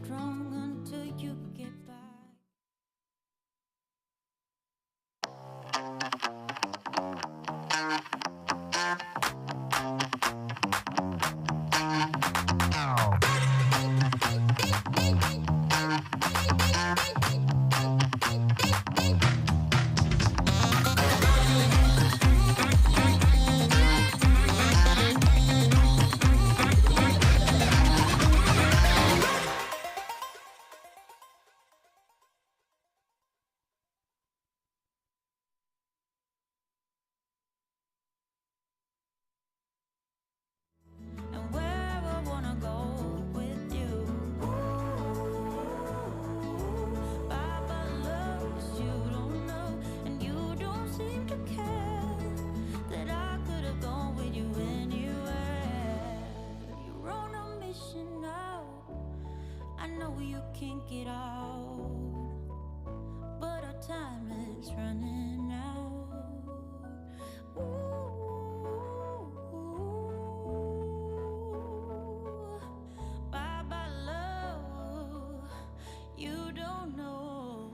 strong until you get back. And where I wanna go with you. Papa loves you, don't know, and you don't seem to care that I could have gone with you anywhere. You're on a mission now. I know you can't get out, but our time is running out. Bye bye love, you don't know.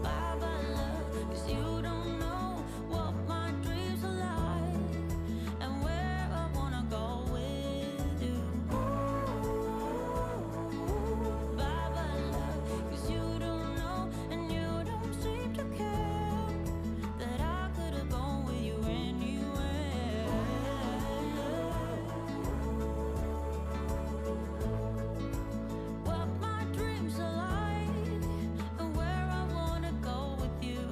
Bye bye love, 'cause you don't know what my dreams are like and where I wanna go with you. Bye bye love, 'cause you don't know and you don't seem to care that I could have gone with you anywhere. What my dreams are like and where I wanna go with you.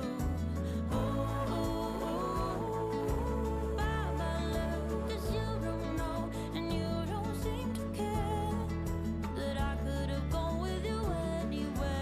Bye bye love, 'cause you don't know and you don't seem to care that I could have gone with you anywhere.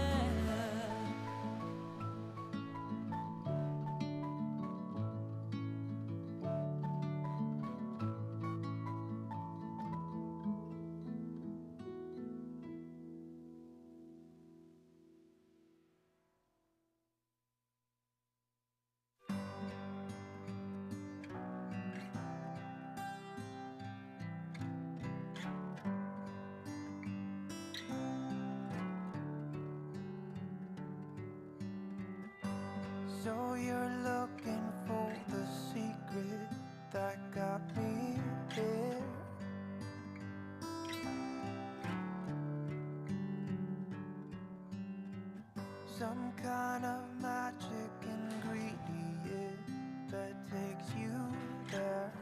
So you're looking for the secret that got me here. Some kind of magic ingredient that takes you there.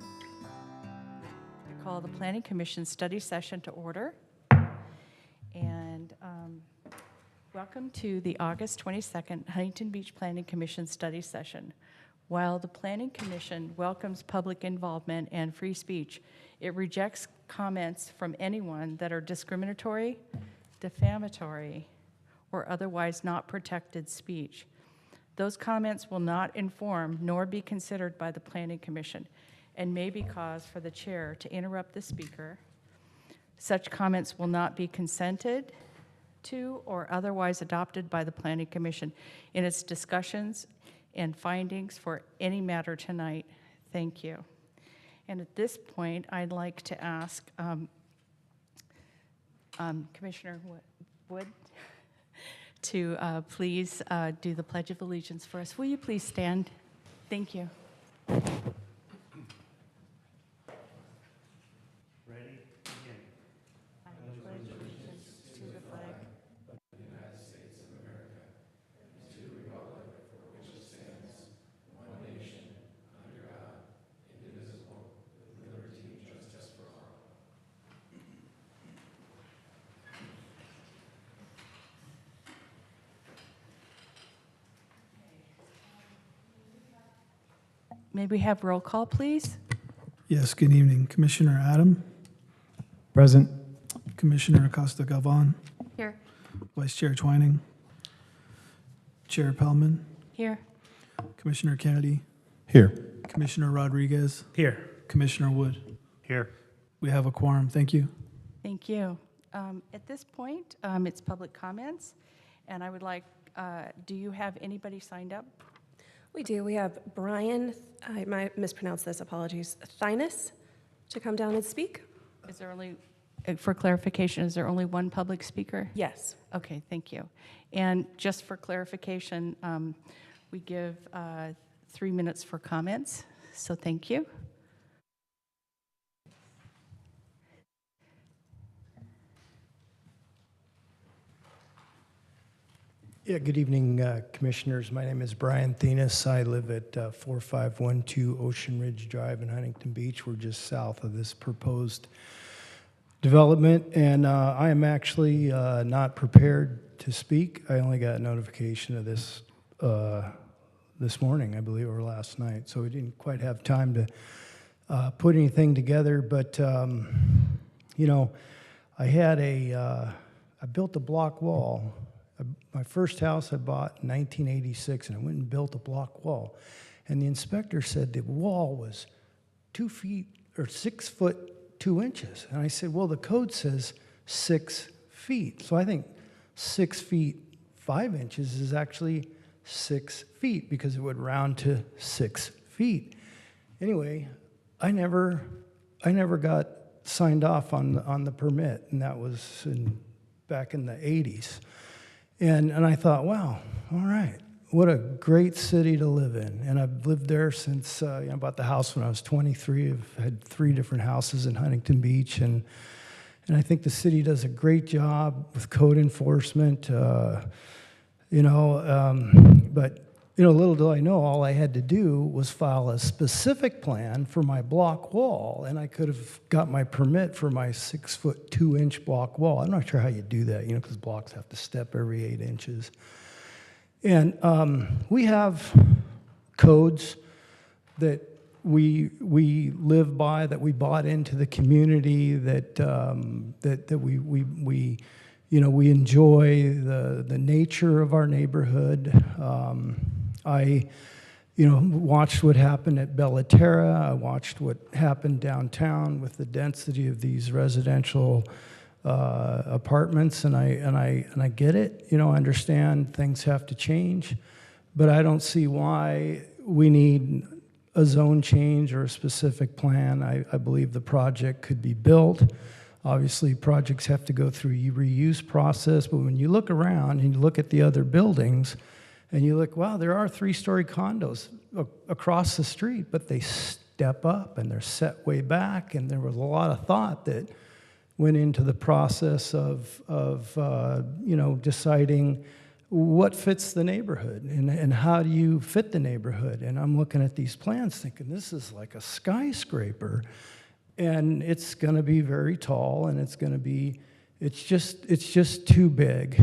I call the Planning Commission study session to order. And welcome to the August 22nd Huntington Beach Planning Commission study session. While the Planning Commission welcomes public involvement and free speech, it rejects comments from anyone that are discriminatory, defamatory, or otherwise not protected speech. Those comments will not inform nor be considered by the Planning Commission and may be cause for the chair to interrupt the speaker. Such comments will not be consented to or otherwise adopted by the Planning Commission in its discussions and findings for any matter tonight. Thank you. And at this point, I'd like to ask Commissioner Wood to please do the Pledge of Allegiance for us. Will you please stand? Thank you. Ready? Begin. I pledge allegiance to the flag May we have roll call, please? Yes, good evening. Commissioner Adam, Present. Commissioner Acosta Galvan, Here. Vice Chair Twining, Chair Pellman, Here. Commissioner Kennedy, Here. Commissioner Rodriguez, Here. Commissioner Wood. Here. We have a quorum. Thank you. Thank you. At this point, it's public comments, and I would like, do you have anybody signed up? We do. We have Brian, I might mispronounce this, apologies, Thinus, to come down and speak? Is there only, for clarification, is there only one public speaker? Yes. Okay, thank you. And just for clarification, we give 3 minutes for comments, so thank you. Yeah, good evening, Commissioners. My name is Brian Thenis. I live at 4512 Ocean Ridge Drive in Huntington Beach. We're just south of this proposed development, and I am actually not prepared to speak. I only got notification of this this morning, I believe, or last night, so we didn't quite have time to put anything together. But you know, I built a block wall. My first house I bought in 1986, and I went and built a block wall. And the inspector said the wall was 2 feet or 6 foot 2 inches. And I said, well, the code says 6 feet. So I think 6 feet 5 inches is actually 6 feet because it would round to 6 feet. Anyway, I never got signed off on the permit, and that was back in the 80s. And I thought, wow, all right, what a great city to live in. And I've lived there since I bought the house when I was 23. I've had 3 different houses in Huntington Beach, and I think the city does a great job with code enforcement. But little do I know, all I had to do was file a specific plan for my block wall, and I could have got my permit for my 6 foot 2 inch block wall. I'm not sure how you do that, because blocks have to step every 8 inches. And we have codes that we live by, that we bought into the community, that we enjoy the nature of our neighborhood. I watched what happened at Bellaterra. I watched what happened downtown with the density of these residential apartments, and I get it. I understand things have to change, but I don't see why we need a zone change or a specific plan. I believe the project could be built. Obviously, projects have to go through a reuse process, but when you look around and you look at the other buildings, and you look, wow, there are 3-story condos across the street, but they step up and they're set way back, and there was a lot of thought that went into the process of deciding what fits the neighborhood and how do you fit the neighborhood. And I'm looking at these plans thinking, this is like a skyscraper, and it's going to be very tall, and it's just too big.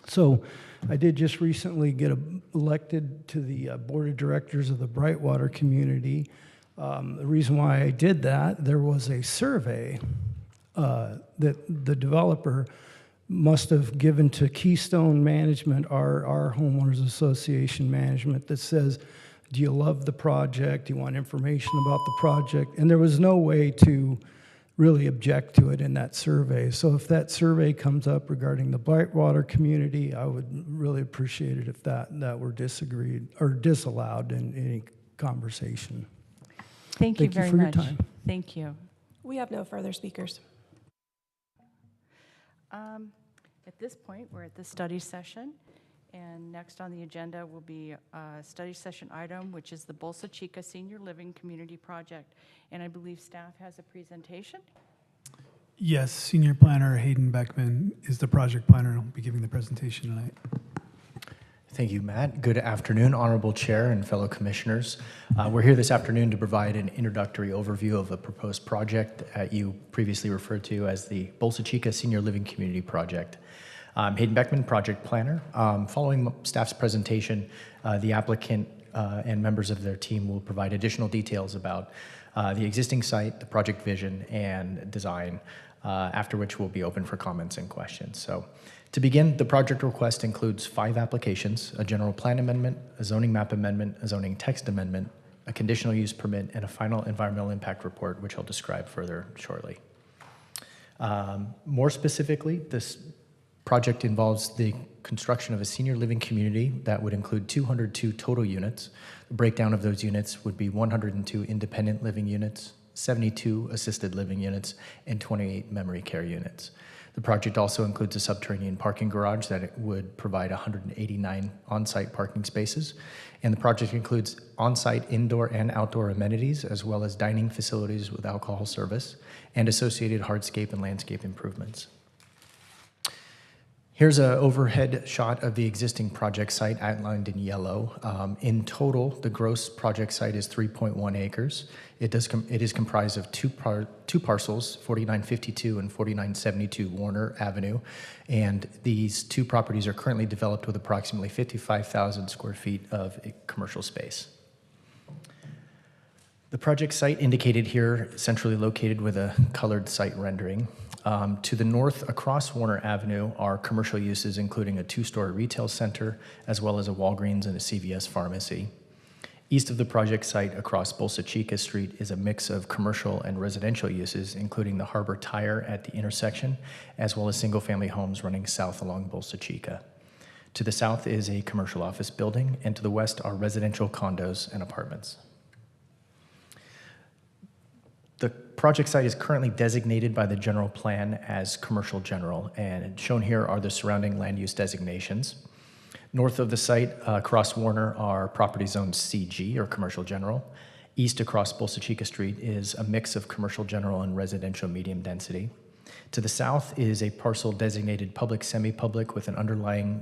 So I did just recently get elected to the board of directors of the Brightwater community. The reason why I did that, there was a survey that the developer must have given to Keystone Management, our homeowners association management, that says, do you love the project? Do you want information about the project? And there was no way to really object to it in that survey. So if that survey comes up regarding the Brightwater community, I would really appreciate it if that were disagreed or disallowed in any conversation. Thank you very for much. your time. Thank you. We have no further speakers. At this point, we're at the study session, and next on the agenda will be a study session item, which is the Bolsa Chica Senior Living Community Project. And I believe staff has a presentation. Yes, Senior Planner Hayden Beckman is the project planner and will be giving the presentation tonight. Thank you, Matt. Good afternoon, Honorable Chair and fellow commissioners. We're here this afternoon to provide an introductory overview of a proposed project you previously referred to as the Bolsa Chica Senior Living Community Project. Hayden Beckman, project planner. Following staff's presentation, the applicant and members of their team will provide additional details about the existing site, the project vision, and design, after which we'll be open for comments and questions. So, to begin, the project request includes 5 applications: a general plan amendment, a zoning map amendment, a zoning text amendment, a conditional use permit, and a final environmental impact report, which I'll describe further shortly. More specifically, this project involves the construction of a senior living community that would include 202 total units. The breakdown of those units would be 102 independent living units, 72 assisted living units, and 28 memory care units. The project also includes a subterranean parking garage that would provide 189 on-site parking spaces, and the project includes on-site indoor and outdoor amenities, as well as dining facilities with alcohol service, and associated hardscape and landscape improvements. Here's an overhead shot of the existing project site outlined in yellow. In total, the gross project site is 3.1 acres. It is comprised of two parcels, 4952 and 4972 Warner Avenue, and these two properties are currently developed with approximately 55,000 square feet of commercial space. The project site indicated here, centrally located with a colored site rendering. To the north, across Warner Avenue, are commercial uses, including a two-story retail center, as well as a Walgreens and a CVS pharmacy. East of the project site, across Bolsa Chica Street, is a mix of commercial and residential uses, including the Harbor Tire at the intersection, as well as single-family homes running south along Bolsa Chica. To the south is a commercial office building, and to the west are residential condos and apartments. The project site is currently designated by the general plan as commercial general, and shown here are the surrounding land use designations. North of the site, across Warner, are property zones CG, or commercial general. East across Bolsa Chica Street is a mix of commercial general and residential medium density. To the south is a parcel designated public semi-public with an underlying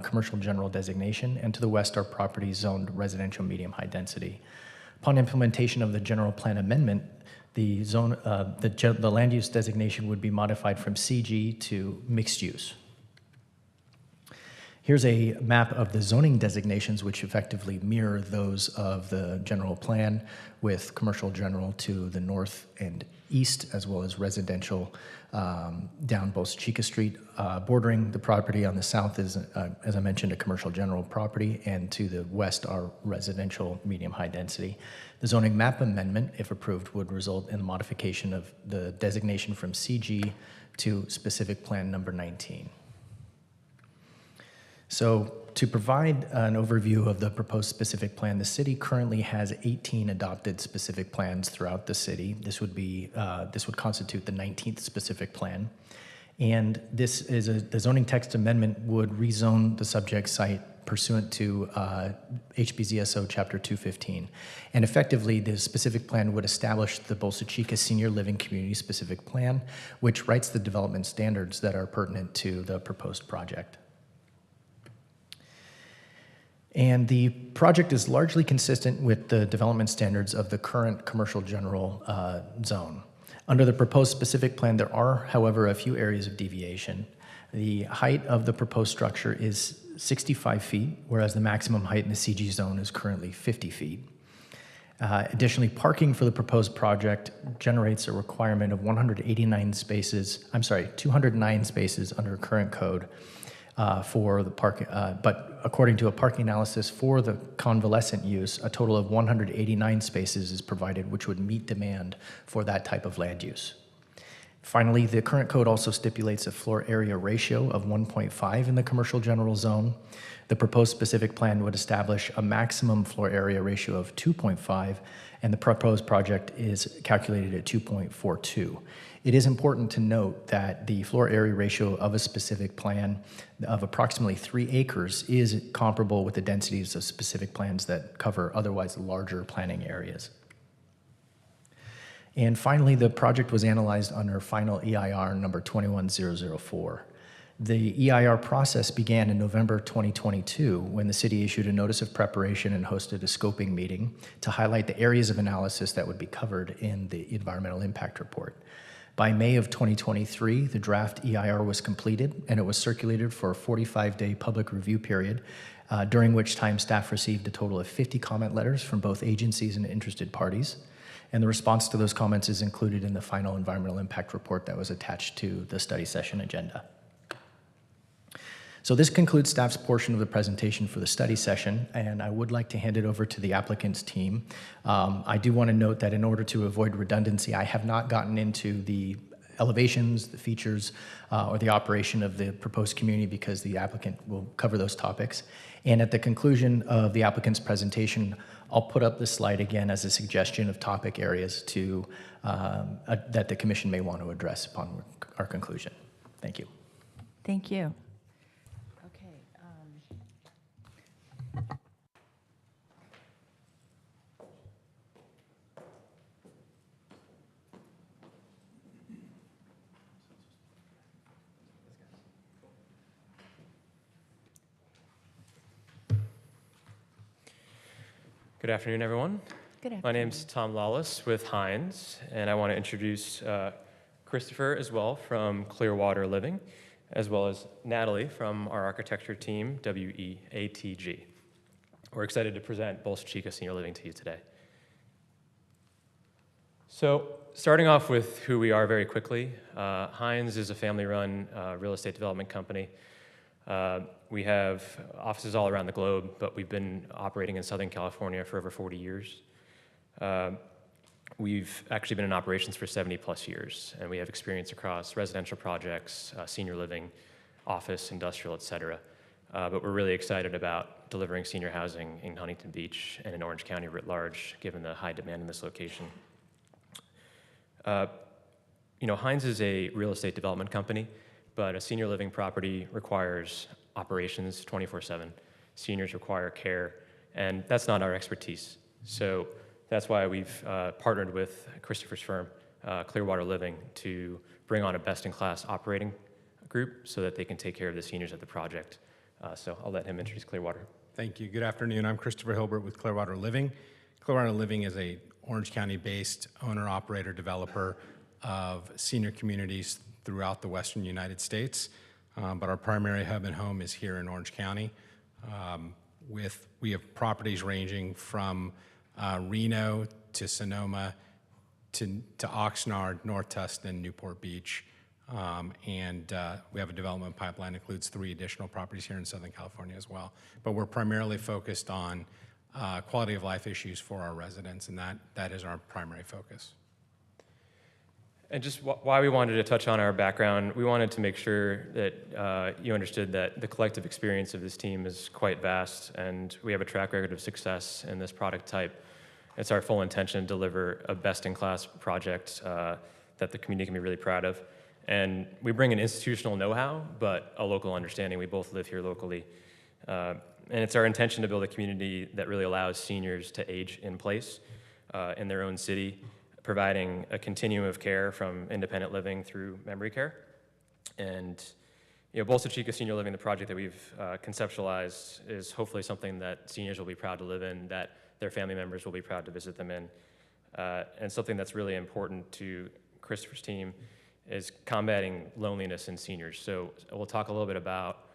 commercial general designation, and to the west are properties zoned residential medium high density. Upon implementation of the general plan amendment, the land use designation would be modified from CG to mixed use. Here's a map of the zoning designations, which effectively mirror those of the general plan, with commercial general to the north and east, as well as residential down Bolsa Chica Street. Bordering the property on the south is, as I mentioned, a commercial general property, and to the west are residential medium high density. The zoning map amendment, if approved, would result in the modification of the designation from CG to specific plan number 19. So to provide an overview of the proposed specific plan, the city currently has 18 adopted specific plans throughout the city. This would constitute the 19th specific plan. And this is the zoning text amendment would rezone the subject site pursuant to HBZSO Chapter 215. And effectively, the specific plan would establish the Bolsa Chica Senior Living Community Specific Plan, which writes the development standards that are pertinent to the proposed project. And the project is largely consistent with the development standards of the current commercial general zone. Under the proposed specific plan, there are, however, a few areas of deviation. The height of the proposed structure is 65 feet, whereas the maximum height in the CG zone is currently 50 feet. Additionally, parking for the proposed project generates a requirement of 209 spaces under current code for the park, but according to a parking analysis for the convalescent use, a total of 189 spaces is provided, which would meet demand for that type of land use. Finally, the current code also stipulates a floor area ratio of 1.5 in the commercial general zone. The proposed specific plan would establish a maximum floor area ratio of 2.5, and the proposed project is calculated at 2.42. It is important to note that the floor area ratio of a specific plan of approximately 3 acres is comparable with the densities of specific plans that cover otherwise larger planning areas. And finally, the project was analyzed under final EIR number 21004. The EIR process began in November 2022 when the city issued a notice of preparation and hosted a scoping meeting to highlight the areas of analysis that would be covered in the environmental impact report. By May of 2023, the draft EIR was completed and it was circulated for a 45-day public review period, during which time staff received a total of 50 comment letters from both agencies and interested parties. And the response to those comments is included in the final environmental impact report that was attached to the study session agenda. So this concludes staff's portion of the presentation for the study session, and I would like to hand it over to the applicant's team. I do want to note that in order to avoid redundancy, I have not gotten into the elevations, the features, or the operation of the proposed community because the applicant will cover those topics. And at the conclusion of the applicant's presentation, I'll put up the slide again as a suggestion of topic areas that the commission may want to address upon our conclusion. Thank you. Thank you. Okay. Good afternoon, everyone. Good afternoon. My name's Tom Lawless with Hines, and I want to introduce Christopher as well from Clearwater Living, as well as Natalie from our architecture team, WEATG. We're excited to present Bolsa Chica Senior Living to you today. So, starting off with who we are very quickly, Hines is a family-run real estate development company. We have offices all around the globe, but we've been operating in Southern California for over 40 years. We've actually been in operations for 70 plus years, and we have experience across residential projects, senior living, office, industrial, et cetera. But we're really excited about delivering senior housing in Huntington Beach and in Orange County writ large, given the high demand in this location. Hines is a real estate development company, but a senior living property requires operations 24/7. Seniors require care, and that's not our expertise. So that's why we've partnered with Christopher's firm, Clearwater Living, to bring on a best-in-class operating group so that they can take care of the seniors at the project. So I'll let him introduce Clearwater. Thank you. Good afternoon. I'm Christopher Hilbert with Clearwater Living. Clearwater Living is a Orange County-based owner-operator developer of senior communities throughout the western United States, but our primary hub and home is here in Orange County. We have properties ranging from Reno to Sonoma to Oxnard, North Tustin, Newport Beach, and we have a development pipeline that includes 3 additional properties here in Southern California as well. But we're primarily focused on quality of life issues for our residents, and that is our primary focus. And just why we wanted to touch on our background, we wanted to make sure that you understood that the collective experience of this team is quite vast, and we have a track record of success in this product type. It's our full intention to deliver a best-in-class project that the community can be really proud of. And we bring an institutional know-how, but a local understanding. We both live here locally. And it's our intention to build a community that really allows seniors to age in place in their own city, providing a continuum of care from independent living through memory care. And Bolsa Chica Senior Living, the project that we've conceptualized, is hopefully something that seniors will be proud to live in, that their family members will be proud to visit them in. And something that's really important to Christopher's team is combating loneliness in seniors. So we'll talk a little bit about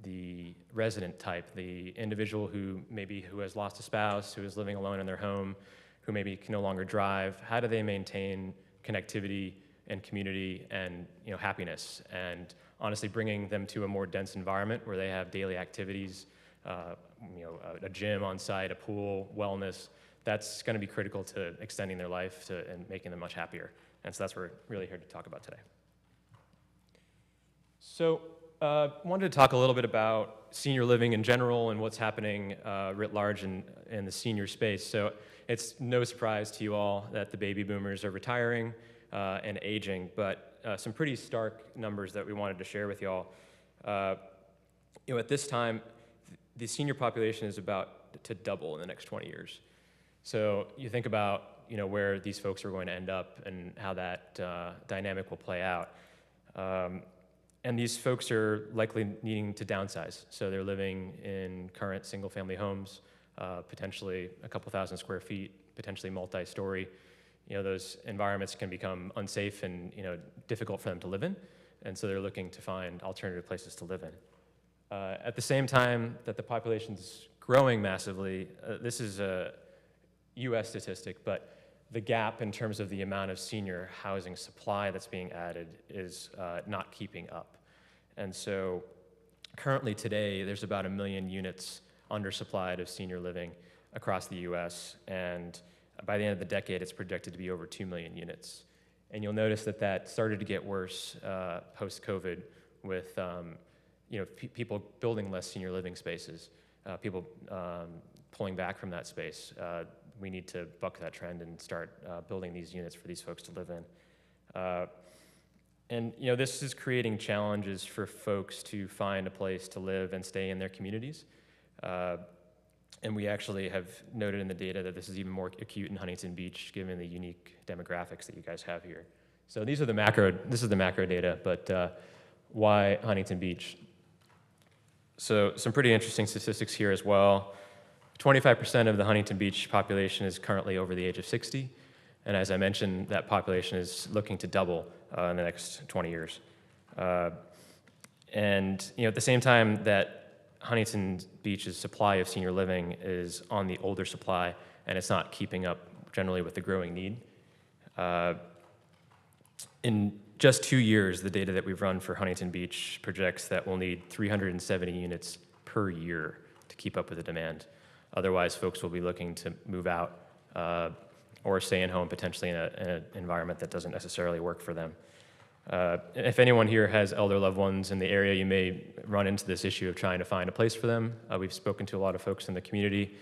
the resident type, the individual who has lost a spouse, who is living alone in their home, who maybe can no longer drive. How do they maintain connectivity and community and happiness? And honestly, bringing them to a more dense environment where they have daily activities, a gym on site, a pool, wellness. That's going to be critical to extending their life and making them much happier. And so that's what we're really here to talk about today. So wanted to talk a little bit about senior living in general and what's happening writ large in the senior space. So it's no surprise to you all that the baby boomers are retiring and aging, but some pretty stark numbers that we wanted to share with y'all. At this time, the senior population is about to double in the next 20 years. So you think about where these folks are going to end up and how that dynamic will play out. And these folks are likely needing to downsize. So they're living in current single-family homes, potentially a couple thousand square feet, potentially multi-story. Those environments can become unsafe and difficult for them to live in. And so they're looking to find alternative places to live in. At the same time that the population's growing massively, this is a US statistic, but the gap in terms of the amount of senior housing supply that's being added is not keeping up. And so currently today, there's about 1 million units undersupplied of senior living across the US, and by the end of the decade, it's projected to be over 2 million units. And you'll notice that started to get worse post-COVID with people building less senior living spaces, people pulling back from that space. We need to buck that trend and start building these units for these folks to live in. And this is creating challenges for folks to find a place to live and stay in their communities. And we actually have noted in the data that this is even more acute in Huntington Beach, given the unique demographics that you guys have here. So this is the macro data, but why Huntington Beach? So some pretty interesting statistics here as well. 25% of the Huntington Beach population is currently over the age of 60. And as I mentioned, that population is looking to double in the next 20 years. And at the same time that Huntington Beach's supply of senior living is on the older supply, and it's not keeping up generally with the growing need. In just 2 years, the data that we've run for Huntington Beach projects that we'll need 370 units per year to keep up with the demand. Otherwise, folks will be looking to move out or stay in home potentially in an environment that doesn't necessarily work for them. If anyone here has elder loved ones in the area, you may run into this issue of trying to find a place for them. We've spoken to a lot of folks in the community,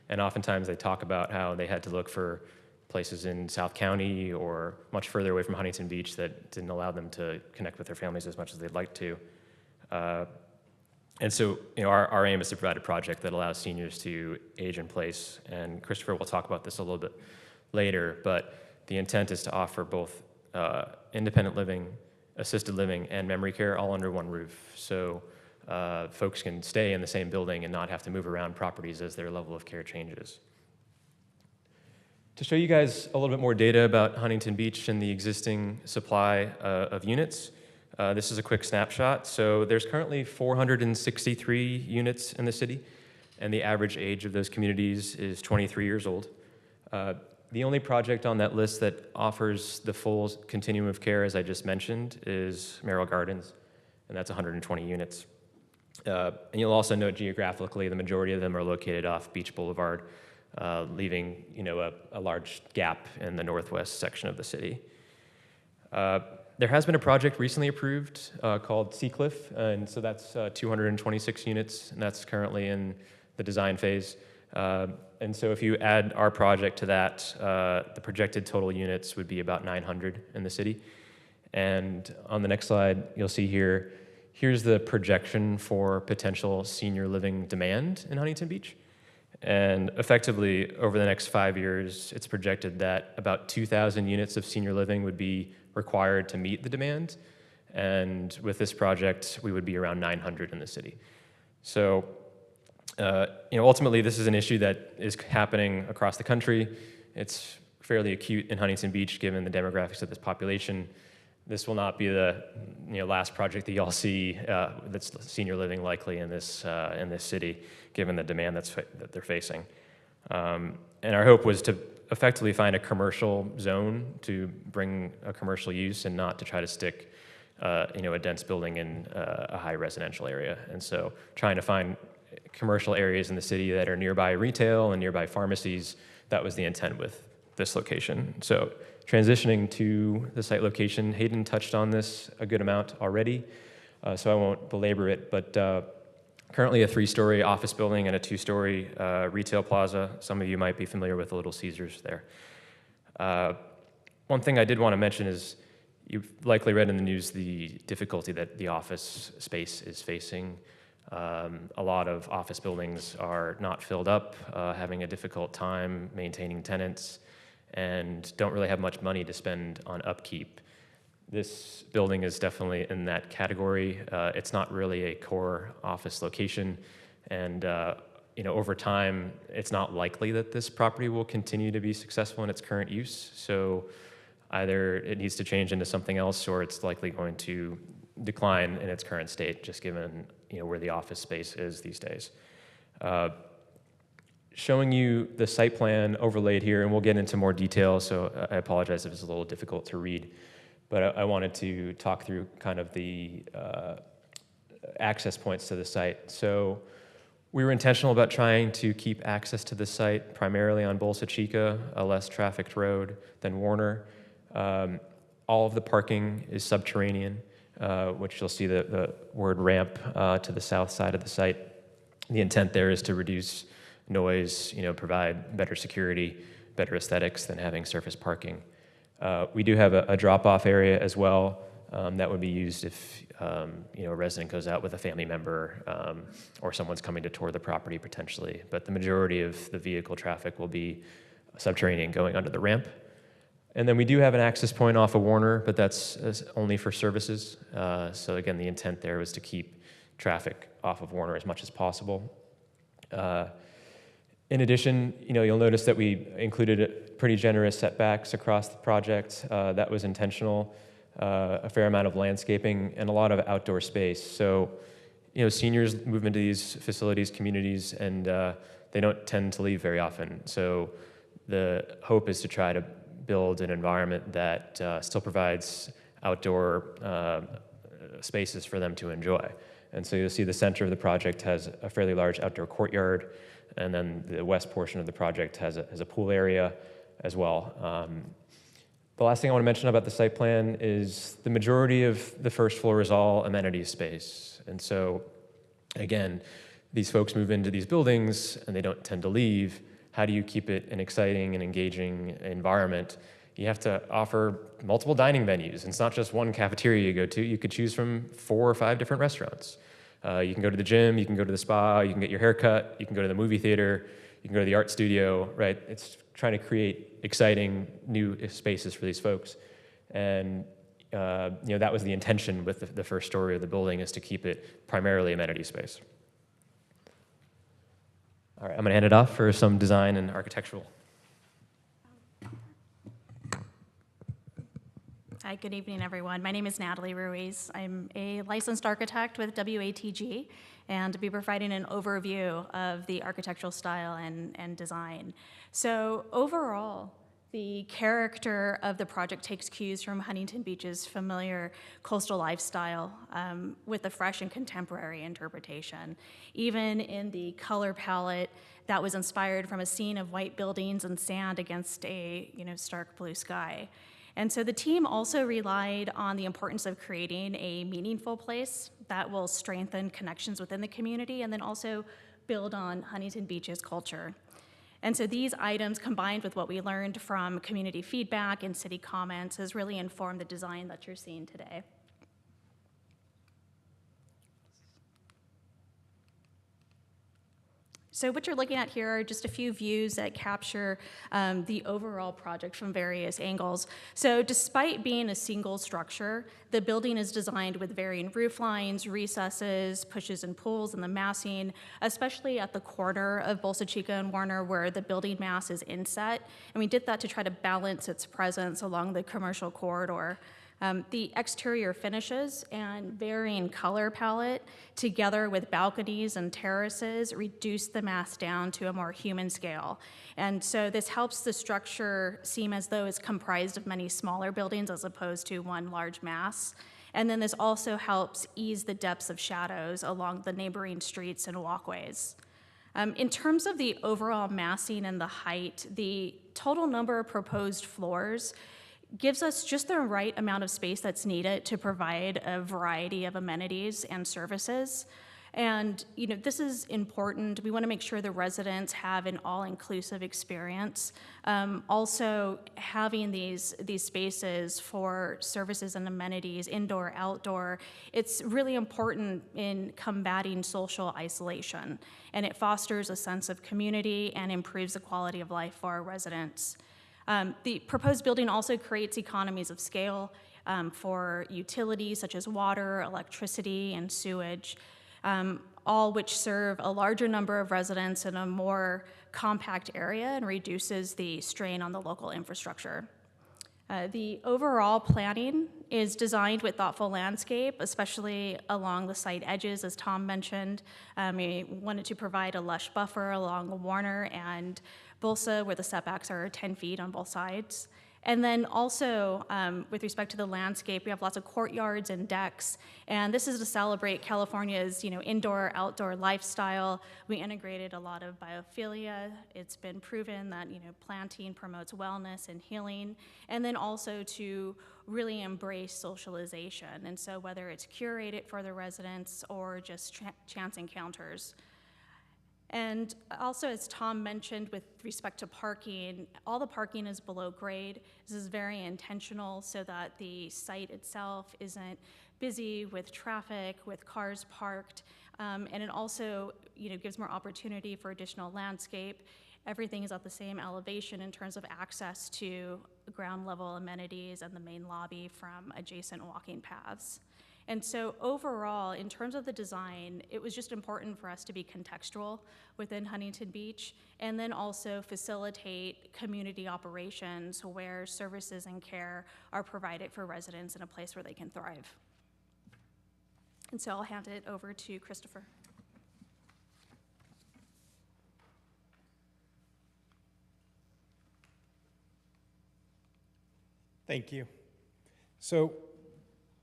and oftentimes they talk about how they had to look for places in South County or much further away from Huntington Beach that didn't allow them to connect with their families as much as they'd like to. And so, our aim is to provide a project that allows seniors to age in place, and Christopher will talk about this a little bit later, but the intent is to offer both independent living, assisted living, and memory care all under one roof. So folks can stay in the same building and not have to move around properties as their level of care changes. To show you guys a little bit more data about Huntington Beach and the existing supply of units, this is a quick snapshot. So there's currently 463 units in the city, and the average age of those communities is 23 years old. The only project on that list that offers the full continuum of care, as I just mentioned, is Merrill Gardens, and that's 120 units. And you'll also note geographically, the majority of them are located off Beach Boulevard, leaving a large gap in the northwest section of the city. There has been a project recently approved called Seacliff, and so that's 226 units, and that's currently in the design phase. And so if you add our project to that, the projected total units would be about 900 in the city. And on the next slide, you'll see here's the projection for potential senior living demand in Huntington Beach. And effectively, over the next 5 years, it's projected that about 2,000 units of senior living would be required to meet the demand. And with this project, we would be around 900 in the city. So ultimately, this is an issue that is happening across the country. It's fairly acute in Huntington Beach, given the demographics of this population. This will not be the last project that y'all see that's senior living likely in this city, given the demand that they're facing. And our hope was to effectively find a commercial zone to bring a commercial use and not to try to stick a dense building in a high residential area. And so trying to find commercial areas in the city that are nearby retail and nearby pharmacies, that was the intent with this location. So transitioning to the site location, Hayden touched on this a good amount already, so I won't belabor it, but currently a 3-story office building and a 2-story retail plaza. Some of you might be familiar with the Little Caesars there. One thing I did want to mention is you've likely read in the news the difficulty that the office space is facing. A lot of office buildings are not filled up, having a difficult time maintaining tenants, and don't really have much money to spend on upkeep. This building is definitely in that category. It's not really a core office location, and over time, it's not likely that this property will continue to be successful in its current use. So either it needs to change into something else, or it's likely going to decline in its current state, just given where the office space is these days. Showing you the site plan overlaid here, and we'll get into more detail, so I apologize if it's a little difficult to read, but I wanted to talk through kind of the access points to the site. So we were intentional about trying to keep access to the site primarily on Bolsa Chica, a less trafficked road than Warner. All of the parking is subterranean, which you'll see the word ramp to the south side of the site. The intent there is to reduce noise, provide better security, better aesthetics than having surface parking. We do have a drop-off area as well that would be used if a resident goes out with a family member or someone's coming to tour the property potentially. But the majority of the vehicle traffic will be subterranean going under the ramp. And then we do have an access point off of Warner, but that's only for services. So again, the intent there was to keep traffic off of Warner as much as possible. In addition, you'll notice that we included pretty generous setbacks across the project. That was intentional. A fair amount of landscaping and a lot of outdoor space. So, seniors move into these facilities, communities, and they don't tend to leave very often. So the hope is to try to build an environment that still provides outdoor spaces for them to enjoy. And so you'll see the center of the project has a fairly large outdoor courtyard, and then the west portion of the project has a pool area as well. The last thing I want to mention about the site plan is the majority of the first floor is all amenity space. And so, again, these folks move into these buildings and they don't tend to leave. How do you keep it an exciting and engaging environment? You have to offer multiple dining venues. It's not just one cafeteria you go to. You could choose from 4 or 5 different restaurants. You can go to the gym, you can go to the spa, you can get your hair cut, you can go to the movie theater, you can go to the art studio, right? It's trying to create exciting new spaces for these folks. And that was the intention with the first story of the building, is to keep it primarily amenity space. All right, I'm gonna hand it off for some design and architectural. Hi, good evening, everyone. My name is Natalie Ruiz. I'm a licensed architect with WATG, and to be providing an overview of the architectural style and design. So overall, the character of the project takes cues from Huntington Beach's familiar coastal lifestyle with a fresh and contemporary interpretation. Even in the color palette that was inspired from a scene of white buildings and sand against a stark blue sky. And so the team also relied on the importance of creating a meaningful place that will strengthen connections within the community and then also build on Huntington Beach's culture. And so these items, combined with what we learned from community feedback and city comments, has really informed the design that you're seeing today. So what you're looking at here are just a few views that capture the overall project from various angles. So despite being a single structure, the building is designed with varying roof lines, recesses, pushes and pulls, and the massing, especially at the corner of Bolsa Chica and Warner where the building mass is inset. And we did that to try to balance its presence along the commercial corridor. The exterior finishes and varying color palette, together with balconies and terraces, reduce the mass down to a more human scale. And so this helps the structure seem as though it's comprised of many smaller buildings as opposed to one large mass. And then this also helps ease the depths of shadows along the neighboring streets and walkways. In terms of the overall massing and the height, the total number of proposed floors gives us just the right amount of space that's needed to provide a variety of amenities and services. And this is important. We want to make sure the residents have an all-inclusive experience. Also, having these spaces for services and amenities, indoor, outdoor, it's really important in combating social isolation. And it fosters a sense of community and improves the quality of life for our residents. The proposed building also creates economies of scale for utilities such as water, electricity, and sewage, all which serve a larger number of residents in a more compact area and reduces the strain on the local infrastructure. The overall planning is designed with thoughtful landscape, especially along the site edges, as Tom mentioned. We wanted to provide a lush buffer along Warner and Bolsa, where the setbacks are 10 feet on both sides. And then also, with respect to the landscape, we have lots of courtyards and decks, and this is to celebrate California's, indoor, outdoor lifestyle. We integrated a lot of biophilia. It's been proven that, planting promotes wellness and healing, and then also to really embrace socialization. And so whether it's curated for the residents or just chance encounters. And also, as Tom mentioned with respect to parking, all the parking is below grade. This is very intentional so that the site itself isn't busy with traffic, with cars parked, and it also, gives more opportunity for additional landscape. Everything is at the same elevation in terms of access to ground level amenities and the main lobby from adjacent walking paths. And so overall, in terms of the design, it was just important for us to be contextual within Huntington Beach, and then also facilitate community operations where services and care are provided for residents in a place where they can thrive. And so I'll hand it over to Christopher. Thank you. So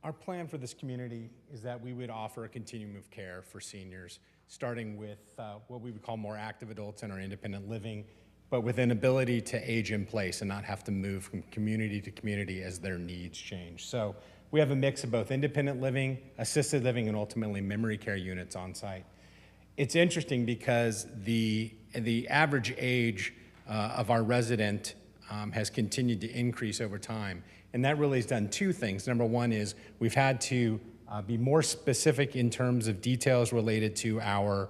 our plan for this community is that we would offer a continuum of care for seniors, starting with what we would call more active adults in our independent living, but with an ability to age in place and not have to move from community to community as their needs change. So we have a mix of both independent living, assisted living, and ultimately memory care units on site. It's interesting because the average age of our resident has continued to increase over time. And that really has done two things. Number one is we've had to be more specific in terms of details related to our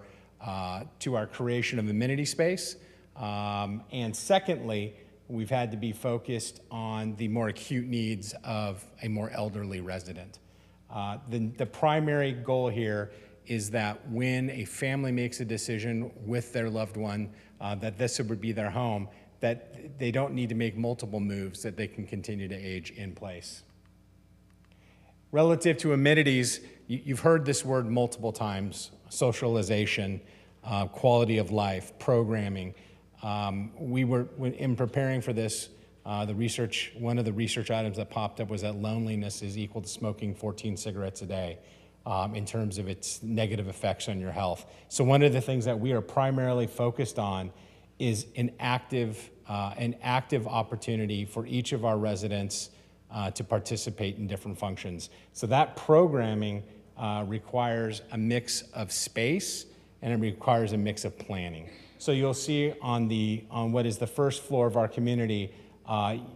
creation of amenity space. And secondly, we've had to be focused on the more acute needs of a more elderly resident. The primary goal here is that when a family makes a decision with their loved one that this would be their home, that they don't need to make multiple moves, that they can continue to age in place. Relative to amenities, you've heard this word multiple times: socialization, quality of life, programming. In preparing for this, one of the research items that popped up was that loneliness is equal to smoking 14 cigarettes a day in terms of its negative effects on your health. So one of the things that we are primarily focused on is an active opportunity for each of our residents to participate in different functions. So that programming requires a mix of space and it requires a mix of planning. So you'll see on what is the first floor of our community,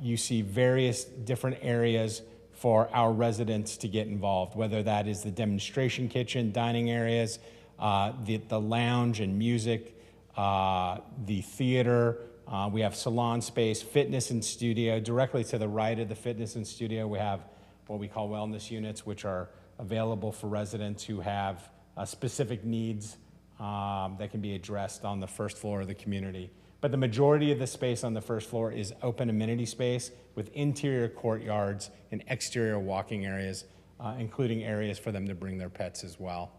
you see various different areas for our residents to get involved, whether that is the demonstration kitchen, dining areas, the lounge and music, the theater. We have salon space, fitness and studio. Directly to the right of the fitness and studio, we have what we call wellness units, which are available for residents who have specific needs that can be addressed on the first floor of the community. But the majority of the space on the first floor is open amenity space with interior courtyards and exterior walking areas, including areas for them to bring their pets as well.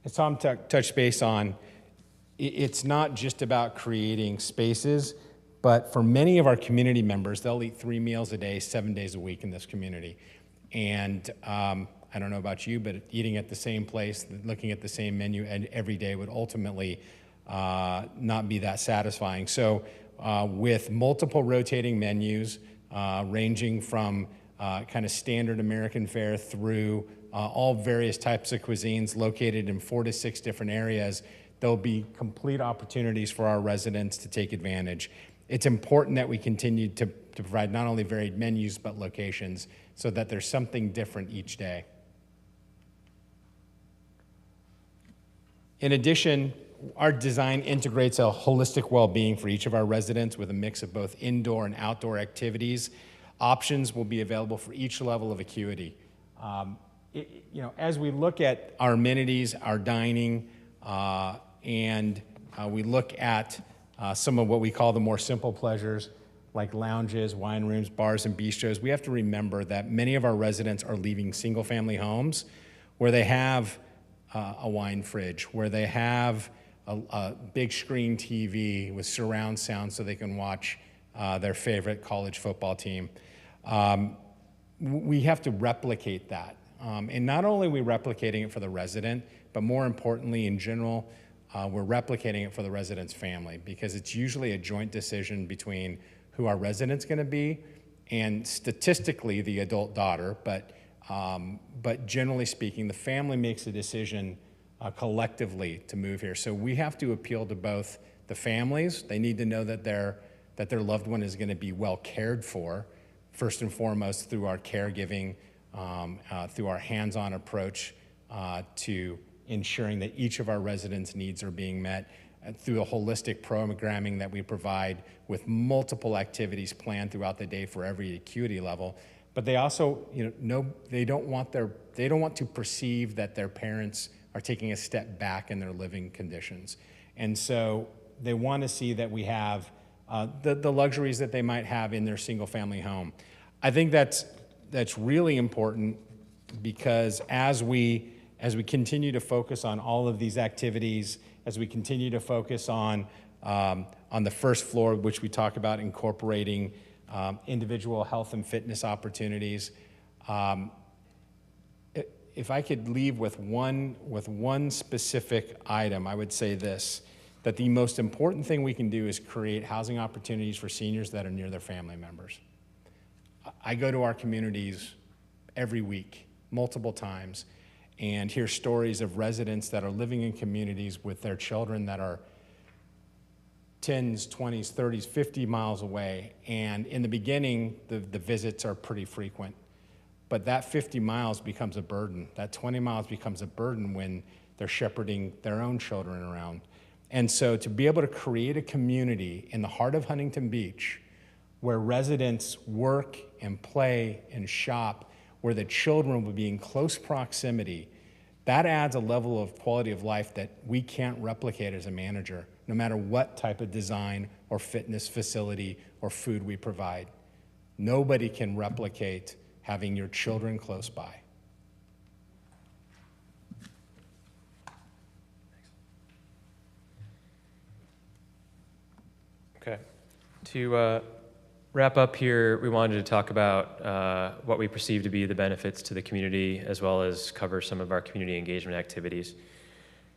As Tom touched base on, it's not just about creating spaces, but for many of our community members, they'll eat 3 meals a day, 7 days a week in this community. And I don't know about you, but eating at the same place, looking at the same menu every day would ultimately not be that satisfying. So with multiple rotating menus, ranging from kind of standard American fare through all various types of cuisines located in 4 to 6 different areas, there'll be complete opportunities for our residents to take advantage. It's important that we continue to provide not only varied menus, but locations so that there's something different each day. In addition, our design integrates a holistic well-being for each of our residents with a mix of both indoor and outdoor activities. Options will be available for each level of acuity. As we look at our amenities, our dining, and we look at some of what we call the more simple pleasures, like lounges, wine rooms, bars, and bistros, we have to remember that many of our residents are leaving single-family homes where they have a wine fridge, where they have a big screen TV with surround sound so they can watch their favorite college football team. We have to replicate that. And not only are we replicating it for the resident, but more importantly, in general, we're replicating it for the resident's family, because it's usually a joint decision between who our resident's going to be and statistically the adult daughter, but But generally speaking, the family makes a decision collectively to move here. So we have to appeal to both the families. They need to know that their loved one is going to be well cared for, first and foremost through our caregiving, through our hands-on approach to ensuring that each of our residents' needs are being met, through the holistic programming that we provide with multiple activities planned throughout the day for every acuity level. But they also, they don't want to perceive that their parents are taking a step back in their living conditions. And so they want to see that we have the luxuries that they might have in their single-family home. I think that's really important, because as we continue to focus on all of these activities, as we continue to focus on the first floor, which we talk about incorporating individual health and fitness opportunities, if I could leave with one specific item, I would say this, that the most important thing we can do is create housing opportunities for seniors that are near their family members. I go to our communities every week, multiple times, and hear stories of residents that are living in communities with their children that are 10s, 20s, 30s, 50 miles away. And in the beginning, the visits are pretty frequent. But that 50 miles becomes a burden. That 20 miles becomes a burden when they're shepherding their own children around. And so to be able to create a community in the heart of Huntington Beach where residents work and play and shop, where the children will be in close proximity, that adds a level of quality of life that we can't replicate as a manager, no matter what type of design or fitness facility or food we provide. Nobody can replicate having your children close by. Okay. To wrap up here, we wanted to talk about what we perceive to be the benefits to the community, as well as cover some of our community engagement activities.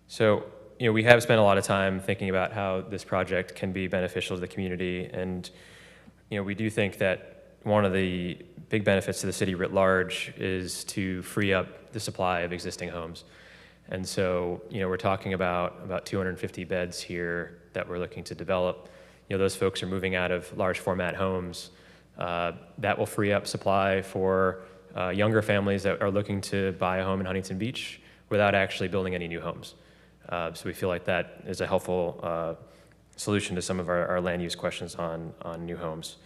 So, we have spent a lot of time thinking about how this project can be beneficial to the community, and we do think that one of the big benefits to the city writ large is to free up the supply of existing homes. And so, we're talking about 250 beds here that we're looking to develop. Those folks are moving out of large format homes. That will free up supply for younger families that are looking to buy a home in Huntington Beach without actually building any new homes. So we feel like that is a helpful solution to some of our land use questions on new homes.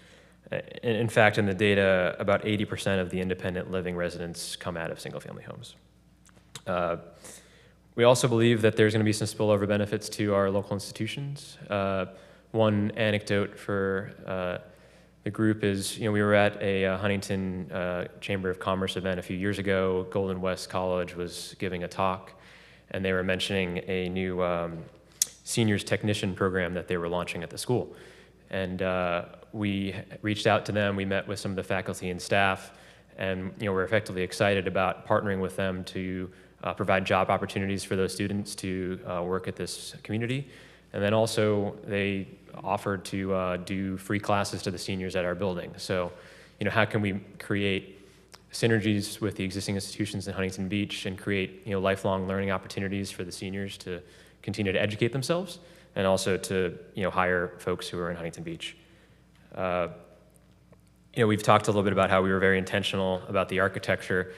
In fact, in the data, about 80% of the independent living residents come out of single family homes. We also believe that there's going to be some spillover benefits to our local institutions. One anecdote for the group is, we were at a Huntington Chamber of Commerce event a few years ago. Golden West College was giving a talk, and they were mentioning a new seniors technician program that they were launching at the school. And we reached out to them. We met with some of the faculty and staff, and we're effectively excited about partnering with them to provide job opportunities for those students to work at this community. And then also they offered to do free classes to the seniors at our building. So, how can we create synergies with the existing institutions in Huntington Beach and create, lifelong learning opportunities for the seniors to continue to educate themselves, and also to, hire folks who are in Huntington Beach. We've talked a little bit about how we were very intentional about the architecture.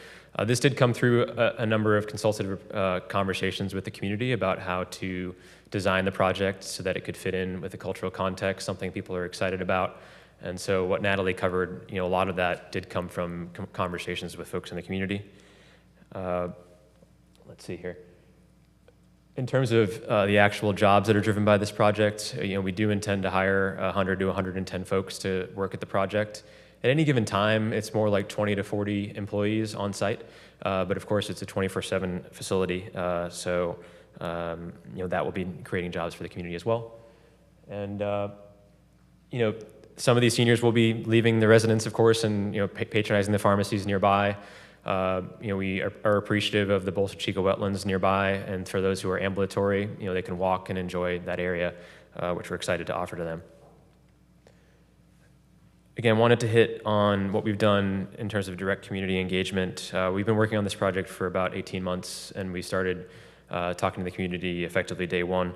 This did come through a number of consultative conversations with the community about how to design the project so that it could fit in with the cultural context, something people are excited about. And so what Natalie covered, a lot of that did come from conversations with folks in the community. Let's see here. In terms of the actual jobs that are driven by this project, we do intend to hire 100 to 110 folks to work at the project. At any given time, it's more like 20 to 40 employees on site, but of course it's a 24/7 facility, so that will be creating jobs for the community as well. And some of these seniors will be leaving the residence, of course, and patronizing the pharmacies nearby. We are appreciative of the Bolsa Chica wetlands nearby, and for those who are ambulatory, they can walk and enjoy that area, which we're excited to offer to them. Again, wanted to hit on what we've done in terms of direct community engagement. We've been working on this project for about 18 months, and we started talking to the community effectively day one.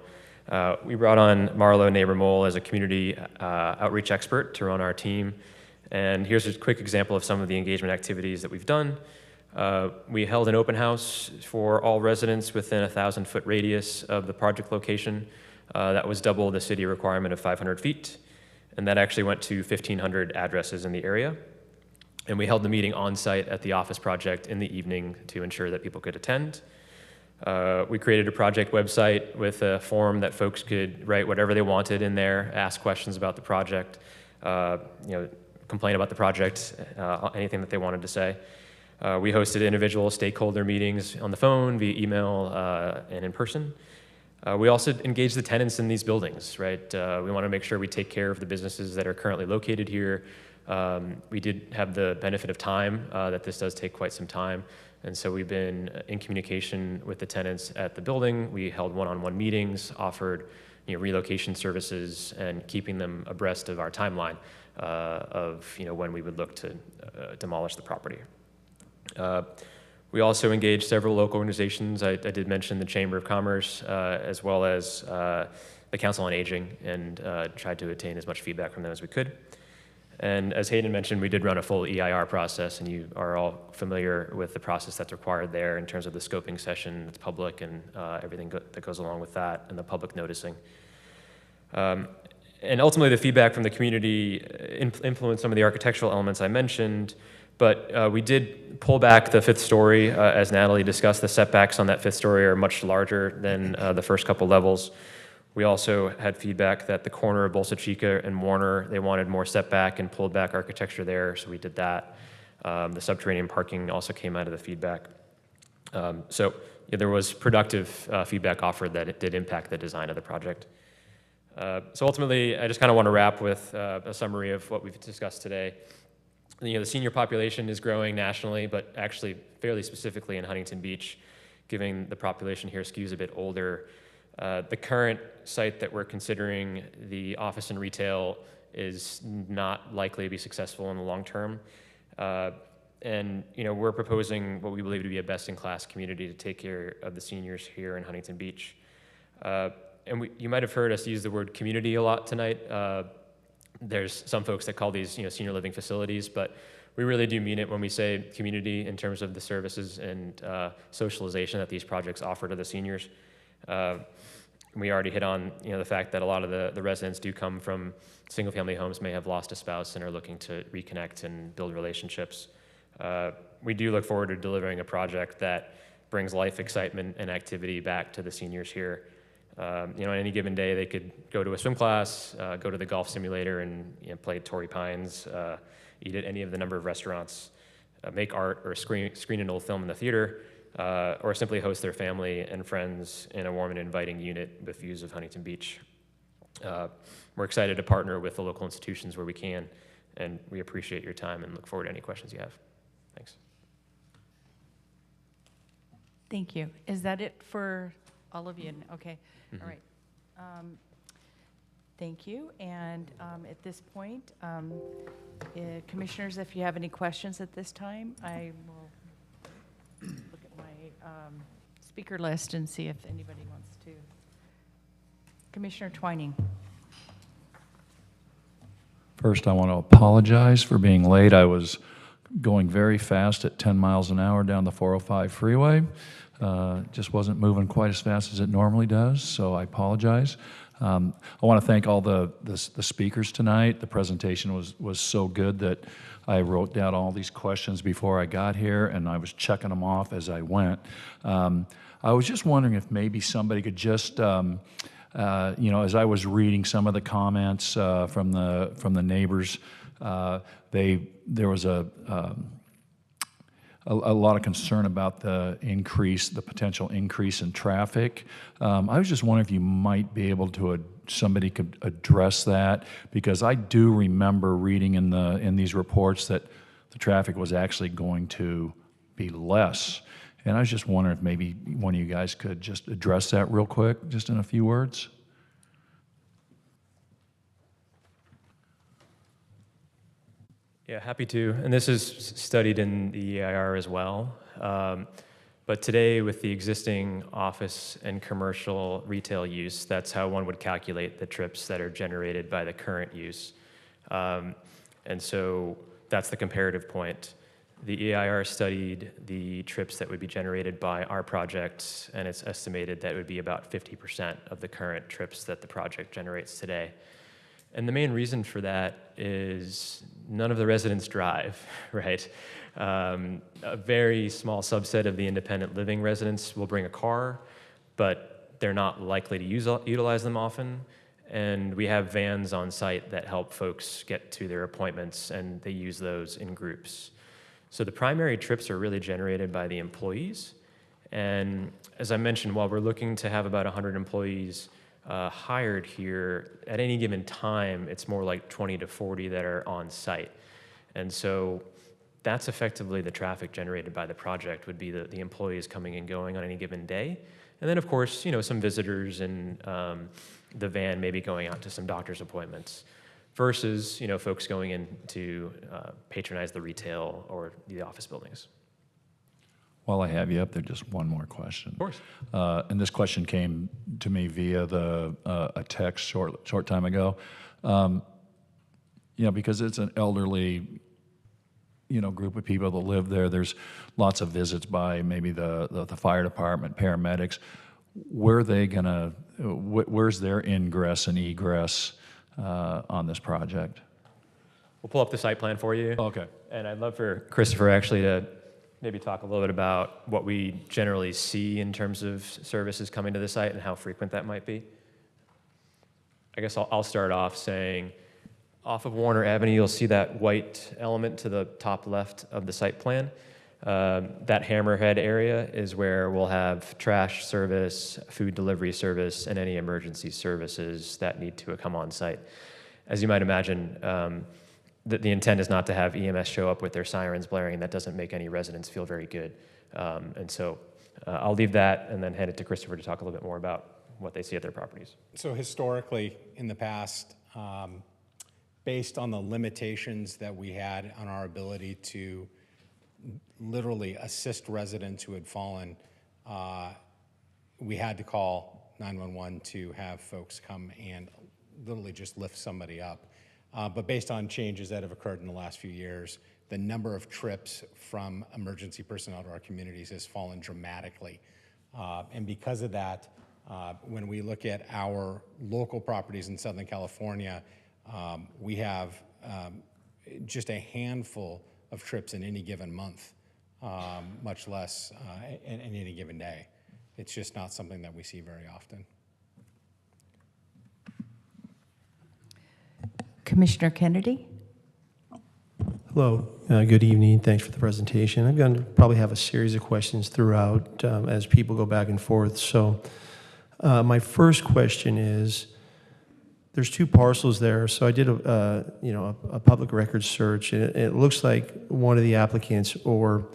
We brought on Marlo Neighbor Mole as a community outreach expert to run our team. And here's a quick example of some of the engagement activities that we've done. We held an open house for all residents within a 1,000-foot radius of the project location. That was double the city requirement of 500 feet. And that actually went to 1,500 addresses in the area. And we held the meeting on site at the office project in the evening to ensure that people could attend. We created a project website with a form that folks could write whatever they wanted in there, ask questions about the project, complain about the project, anything that they wanted to say. We hosted individual stakeholder meetings on the phone, via email, and in person. We also engage the tenants in these buildings, right? We want to make sure we take care of the businesses that are currently located here. We did have the benefit of time, that this does take quite some time. And so we've been in communication with the tenants at the building. We held one-on-one meetings, offered relocation services, and keeping them abreast of our timeline of when we would look to demolish the property. We also engaged several local organizations. I did mention the Chamber of Commerce, as well as the Council on Aging, and tried to attain as much feedback from them as we could. And as Hayden mentioned, we did run a full EIR process, and you are all familiar with the process that's required there in terms of the scoping session, it's public, and everything that goes along with that, and the public noticing. And ultimately, the feedback from the community influenced some of the architectural elements I mentioned, but we did pull back the fifth story. As Natalie discussed, the setbacks on that fifth story are much larger than the first couple levels. We also had feedback that the corner of Bolsa Chica and Warner, they wanted more setback and pulled back architecture there, so we did that. The subterranean parking also came out of the feedback. There was productive feedback offered that it did impact the design of the project. So ultimately, I just kind of want to wrap with a summary of what we've discussed today. The senior population is growing nationally, but actually fairly specifically in Huntington Beach, given the population here skews a bit older. The current site that we're considering, the office and retail, is not likely to be successful in the long term. And we're proposing what we believe to be a best-in-class community to take care of the seniors here in Huntington Beach. And you might have heard us use the word community a lot tonight. There's some folks that call these senior living facilities, but we really do mean it when we say community in terms of the services and socialization that these projects offer to the seniors. We already hit on the fact that a lot of the residents do come from single-family homes, may have lost a spouse and are looking to reconnect and build relationships. We do look forward to delivering a project that brings life, excitement, and activity back to the seniors here. On any given day, they could go to a swim class, go to the golf simulator, and play at Torrey Pines, eat at any of the number of restaurants, make art, or screen an old film in the theater, or simply host their family and friends in a warm and inviting unit with views of Huntington Beach. We're excited to partner with the local institutions where we can, and we appreciate your time and look forward to any questions you have. Thanks. Thank you. Is that it for all of you? Okay. Mm-hmm. All right. Thank you. And at this point, commissioners, if you have any questions at this time, I will look at my speaker list and see if anybody wants to. Commissioner Twining. First, I want to apologize for being late. I was going very fast at 10 miles an hour down the 405 freeway. Just wasn't moving quite as fast as it normally does, so I apologize. I want to thank all the speakers tonight. The presentation was so good that I wrote down all these questions before I got here, and I was checking them off as I went. I was just wondering if maybe somebody could just, as I was reading some of the comments from the neighbors, there was a lot of concern about the potential increase in traffic. I was just wondering if you might be able to, somebody could address that, because I do remember reading in these reports that the traffic was actually going to be less. And I was just wondering if maybe one of you guys could just address that real quick, just in a few words. Yeah, happy to. And this is studied in the EIR as well. But today, with the existing office and commercial retail use, that's how one would calculate the trips that are generated by the current use. And so that's the comparative point. The EIR studied the trips that would be generated by our project, and it's estimated that it would be about 50% of the current trips that the project generates today. And the main reason for that is none of the residents drive, right? A very small subset of the independent living residents will bring a car, but they're not likely to utilize them often. And we have vans on site that help folks get to their appointments, and they use those in groups. So the primary trips are really generated by the employees. And as I mentioned, while we're looking to have about 100 employees hired here, at any given time, it's more like 20 to 40 that are on site. And so that's effectively the traffic generated by the project, would be the employees coming and going on any given day. And then, of course, some visitors and the van maybe going out to some doctor's appointments versus, folks going in to patronize the retail or the office buildings. While I have you up there, just one more question. Of course. And this question came to me via a text short time ago. Because it's an elderly, group of people that live there. There's lots of visits by maybe the fire department, paramedics. Where's their ingress and egress on this project? We'll pull up the site plan for you. Okay. And I'd love for Christopher actually to maybe talk a little bit about what we generally see in terms of services coming to the site and how frequent that might be. I guess I'll start off saying, off of Warner Avenue, you'll see that white element to the top left of the site plan. That hammerhead area is where we'll have trash service, food delivery service, and any emergency services that need to come on site. As you might imagine, the intent is not to have EMS show up with their sirens blaring. That doesn't make any residents feel very good. And so I'll leave that and then hand it to Christopher to talk a little bit more about what they see at their properties. So historically, in the past, based on the limitations that we had on our ability to literally assist residents who had fallen, we had to call 911 to have folks come and literally just lift somebody up. But based on changes that have occurred in the last few years, the number of trips from emergency personnel to our communities has fallen dramatically. And because of that, when we look at our local properties in Southern California, we have just a handful of trips in any given month, much less in any given day. It's just not something that we see very often. Commissioner Kennedy? Hello, good evening. Thanks for the presentation. I'm going to probably have a series of questions throughout as people go back and forth. So my first question is, there's two parcels there. So I did a public records search, and it looks like one of the applicants or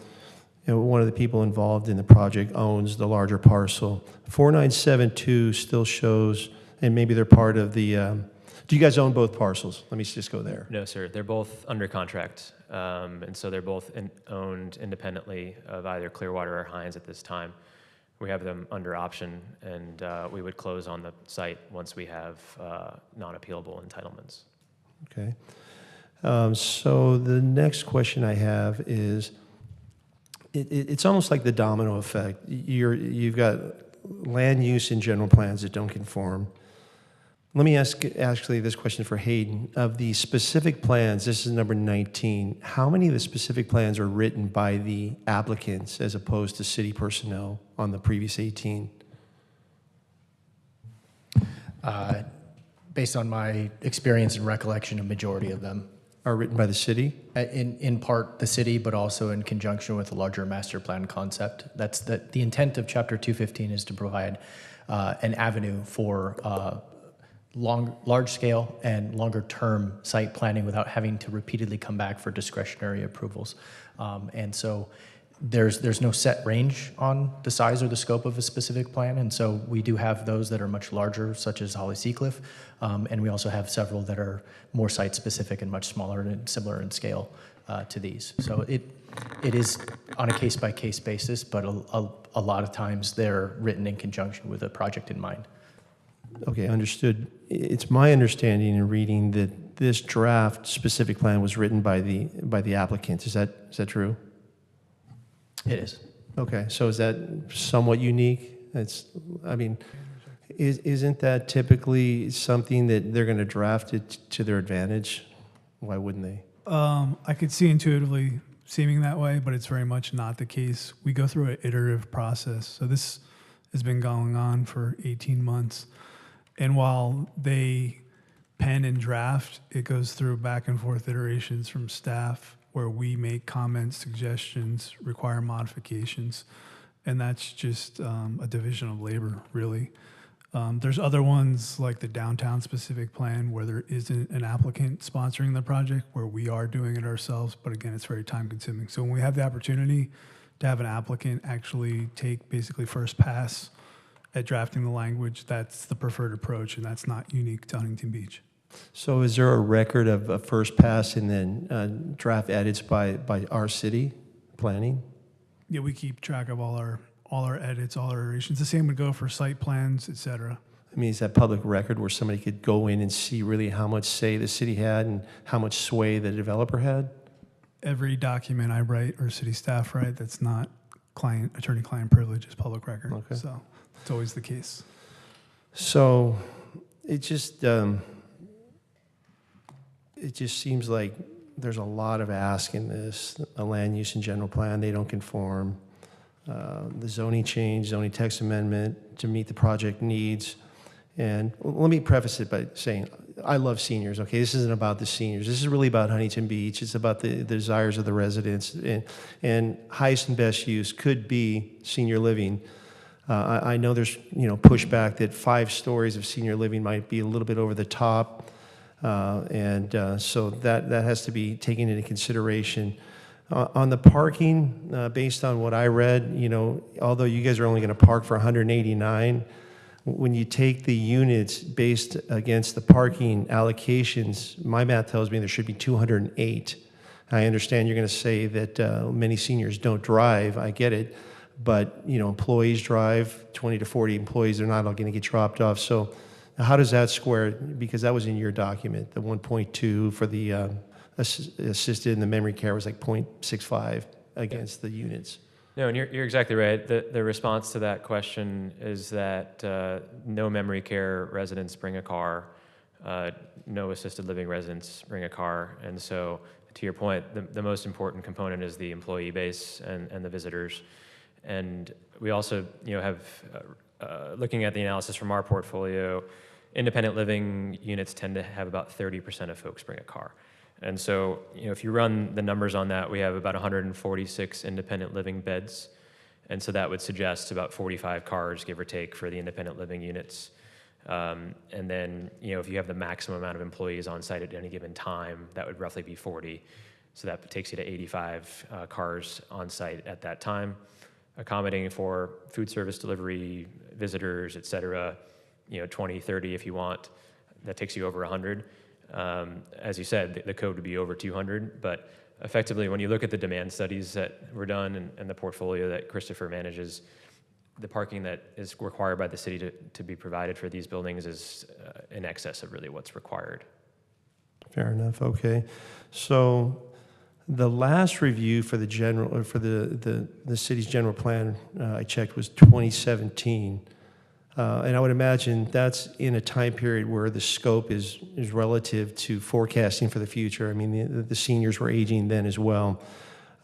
one of the people involved in the project owns the larger parcel. 4972 still shows, and maybe they're part of the. Do you guys own both parcels? Let me just go there. No, sir. They're both under contract. And so they're both owned independently of either Clearwater or Hines at this time. We have them under option, and we would close on the site once we have non-appealable entitlements. Okay. So the next question I have is, it's almost like the domino effect. You've got land use and general plans that don't conform. Let me ask actually this question for Hayden. Of the specific plans, this is number 19, how many of the specific plans are written by the applicants as opposed to city personnel on the previous 18? Based on my experience and recollection, a majority of them are written by the city? In part the city, but also in conjunction with a larger master plan concept. That's the intent of Chapter 215 is to provide an avenue for large-scale and longer-term site planning without having to repeatedly come back for discretionary approvals. And so there's no set range on the size or the scope of a specific plan, and so we do have those that are much larger, such as Holly Seacliff, and we also have several that are more site-specific and much smaller and similar in scale to these. So it is on a case-by-case basis, but a lot of times they're written in conjunction with a project in mind. Okay, understood. It's my understanding in reading that this draft specific plan was written by the applicant. Is that true? It is. Okay, so is that somewhat unique? Isn't that typically something that they're going to draft it to their advantage? Why wouldn't they? I could see intuitively seeming that way, but it's very much not the case. We go through an iterative process. So this has been going on for 18 months. And while they pen and draft, it goes through back and forth iterations from staff where we make comments, suggestions, require modifications. And that's just a division of labor, really. There's other ones like the downtown specific plan where there isn't an applicant sponsoring the project, where we are doing it ourselves, but again, it's very time consuming. So when we have the opportunity to have an applicant actually take basically first pass at drafting the language, that's the preferred approach, and that's not unique to Huntington Beach. So is there a record of a first pass and then draft edits by our city planning? Yeah, we keep track of all our edits, all our iterations. The same would go for site plans, et cetera. I mean, is that public record where somebody could go in and see really how much say the city had and how much sway the developer had? Every document I write or city staff write that's not attorney-client privilege is public record. Okay. So it's always the case. So it just seems like there's a lot of ask in this. A land use and general plan, they don't conform. The zoning change, zoning text amendment to meet the project needs. And let me preface it by saying, I love seniors, okay? This isn't about the seniors. This is really about Huntington Beach. It's about the desires of the residents. And highest and best use could be senior living. I know there's pushback that 5 stories of senior living might be a little bit over the top. So that has to be taken into consideration. On the parking, based on what I read, although you guys are only going to park for 189, when you take the units based against the parking allocations, my math tells me there should be 208. I understand you're going to say that many seniors don't drive. I get it. But, employees drive, 20 to 40 employees, they're not all going to get dropped off. So how does that square? Because that was in your document, the 1.2 for the assisted and the memory care was like 0.65 against the units. No, and you're exactly right. The response to that question is that no memory care residents bring a car, no assisted living residents bring a car. And so to your point, the most important component is the employee base and the visitors. And we also have, looking at the analysis from our portfolio, independent living units tend to have about 30% of folks bring a car. And so, if you run the numbers on that, we have about 146 independent living beds. And so that would suggest about 45 cars, give or take, for the independent living units. And then, if you have the maximum amount of employees on site at any given time, that would roughly be 40. So that takes you to 85 cars on site at that time, accommodating for food service delivery, visitors, et cetera, 20, 30 if you want. That takes you over 100. As you said, the code would be over 200, but effectively, when you look at the demand studies that were done and the portfolio that Christopher manages, the parking that is required by the city to be provided for these buildings is in excess of really what's required. Fair enough. Okay, so the last review for the general or for the city's general plan I checked was 2017. And I would imagine that's in a time period where the scope is relative to forecasting for the future. I mean, the seniors were aging then as well.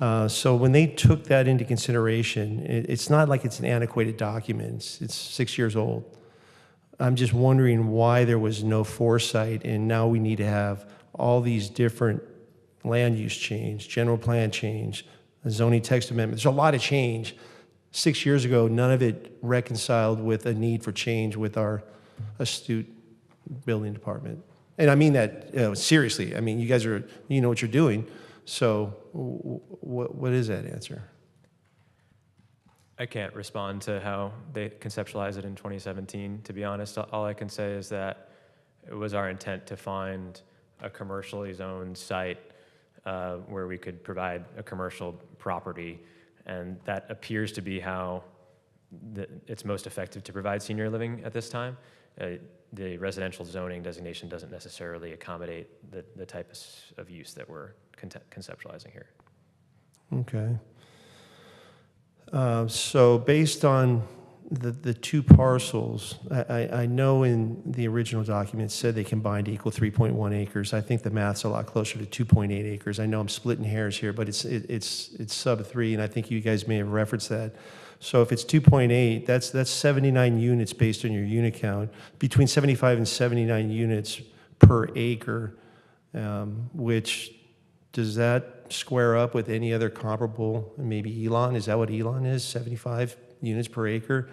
So when they took that into consideration, it's not like it's an antiquated document. It's 6 years old. I'm just wondering why there was no foresight, and now we need to have all these different land use change, general plan change, a zoning text amendment. There's a lot of change. 6 years ago, none of it reconciled with a need for change with our astute building department. And I mean that seriously. I mean, you guys know what you're doing. So what is that answer? I can't respond to how they conceptualized it in 2017, to be honest. All I can say is that it was our intent to find a commercially zoned site where we could provide a commercial property, and that appears to be how it's most effective to provide senior living at this time. The residential zoning designation doesn't necessarily accommodate the type of use that we're conceptualizing here. Okay. So based on the two parcels, I know in the original document it said they combined to equal 3.1 acres. I think the math's a lot closer to 2.8 acres. I know I'm splitting hairs here, but it's sub 3, and I think you guys may have referenced that. So if it's 2.8, that's 79 units based on your unit count, between 75 and 79 units per acre, which does that square up with any other comparable, maybe Elon? Is that what Elon is, 75 units per acre?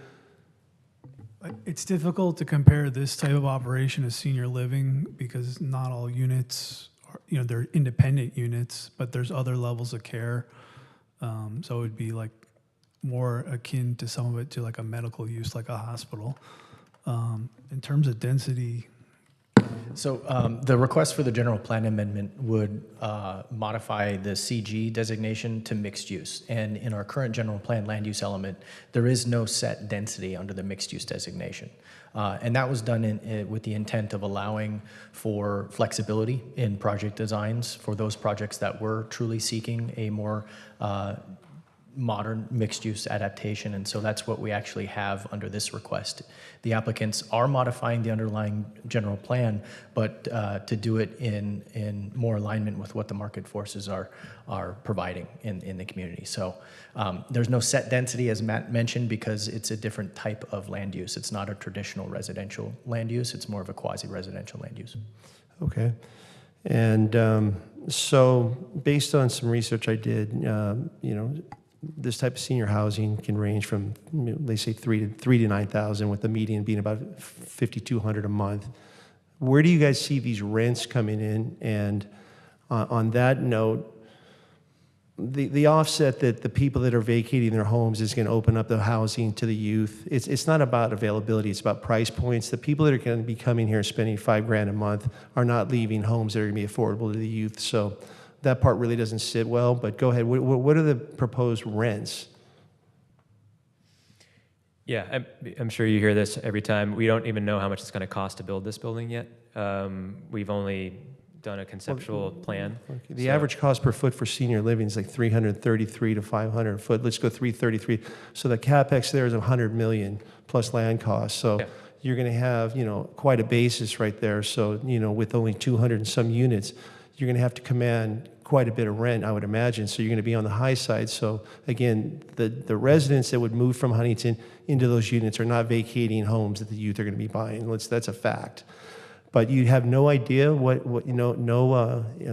It's difficult to compare this type of operation to senior living because not all units are, they're independent units, but there's other levels of care. So it would be like more akin to some of it to like a medical use, like a hospital. In terms of density. So the request for the general plan amendment would modify the CG designation to mixed use. And in our current general plan land use element, there is no set density under the mixed use designation. And that was done with the intent of allowing for flexibility in project designs for those projects that were truly seeking a more modern mixed-use adaptation, and so that's what we actually have under this request. The applicants are modifying the underlying general plan, but to do it in more alignment with what the market forces are providing in the community. So there's no set density, as Matt mentioned, because it's a different type of land use. It's not a traditional residential land use. It's more of a quasi-residential land use. Okay. And so based on some research I did, this type of senior housing can range from, they say, 3 to 9,000, with the median being about 5,200 a month. Where do you guys see these rents coming in? And on that note, the offset that the people that are vacating their homes is going to open up the housing to the youth. It's not about availability; it's about price points. The people that are going to be coming here spending $5,000 a month are not leaving homes that are going to be affordable to the youth. So that part really doesn't sit well, but go ahead. What are the proposed rents? Yeah, I'm sure you hear this every time. We don't even know how much it's going to cost to build this building yet. We've only done a conceptual plan. Okay. The average cost per foot for senior living is like $333 to $500 a foot. Let's go $333. So the capex there is $100 million plus land costs. So you're going to have quite a basis right there. So with only 200 and some units, you're going to have to command quite a bit of rent, I would imagine. So you're going to be on the high side. So again, the residents that would move from Huntington into those units are not vacating homes that the youth are going to be buying. That's a fact. But you have no idea what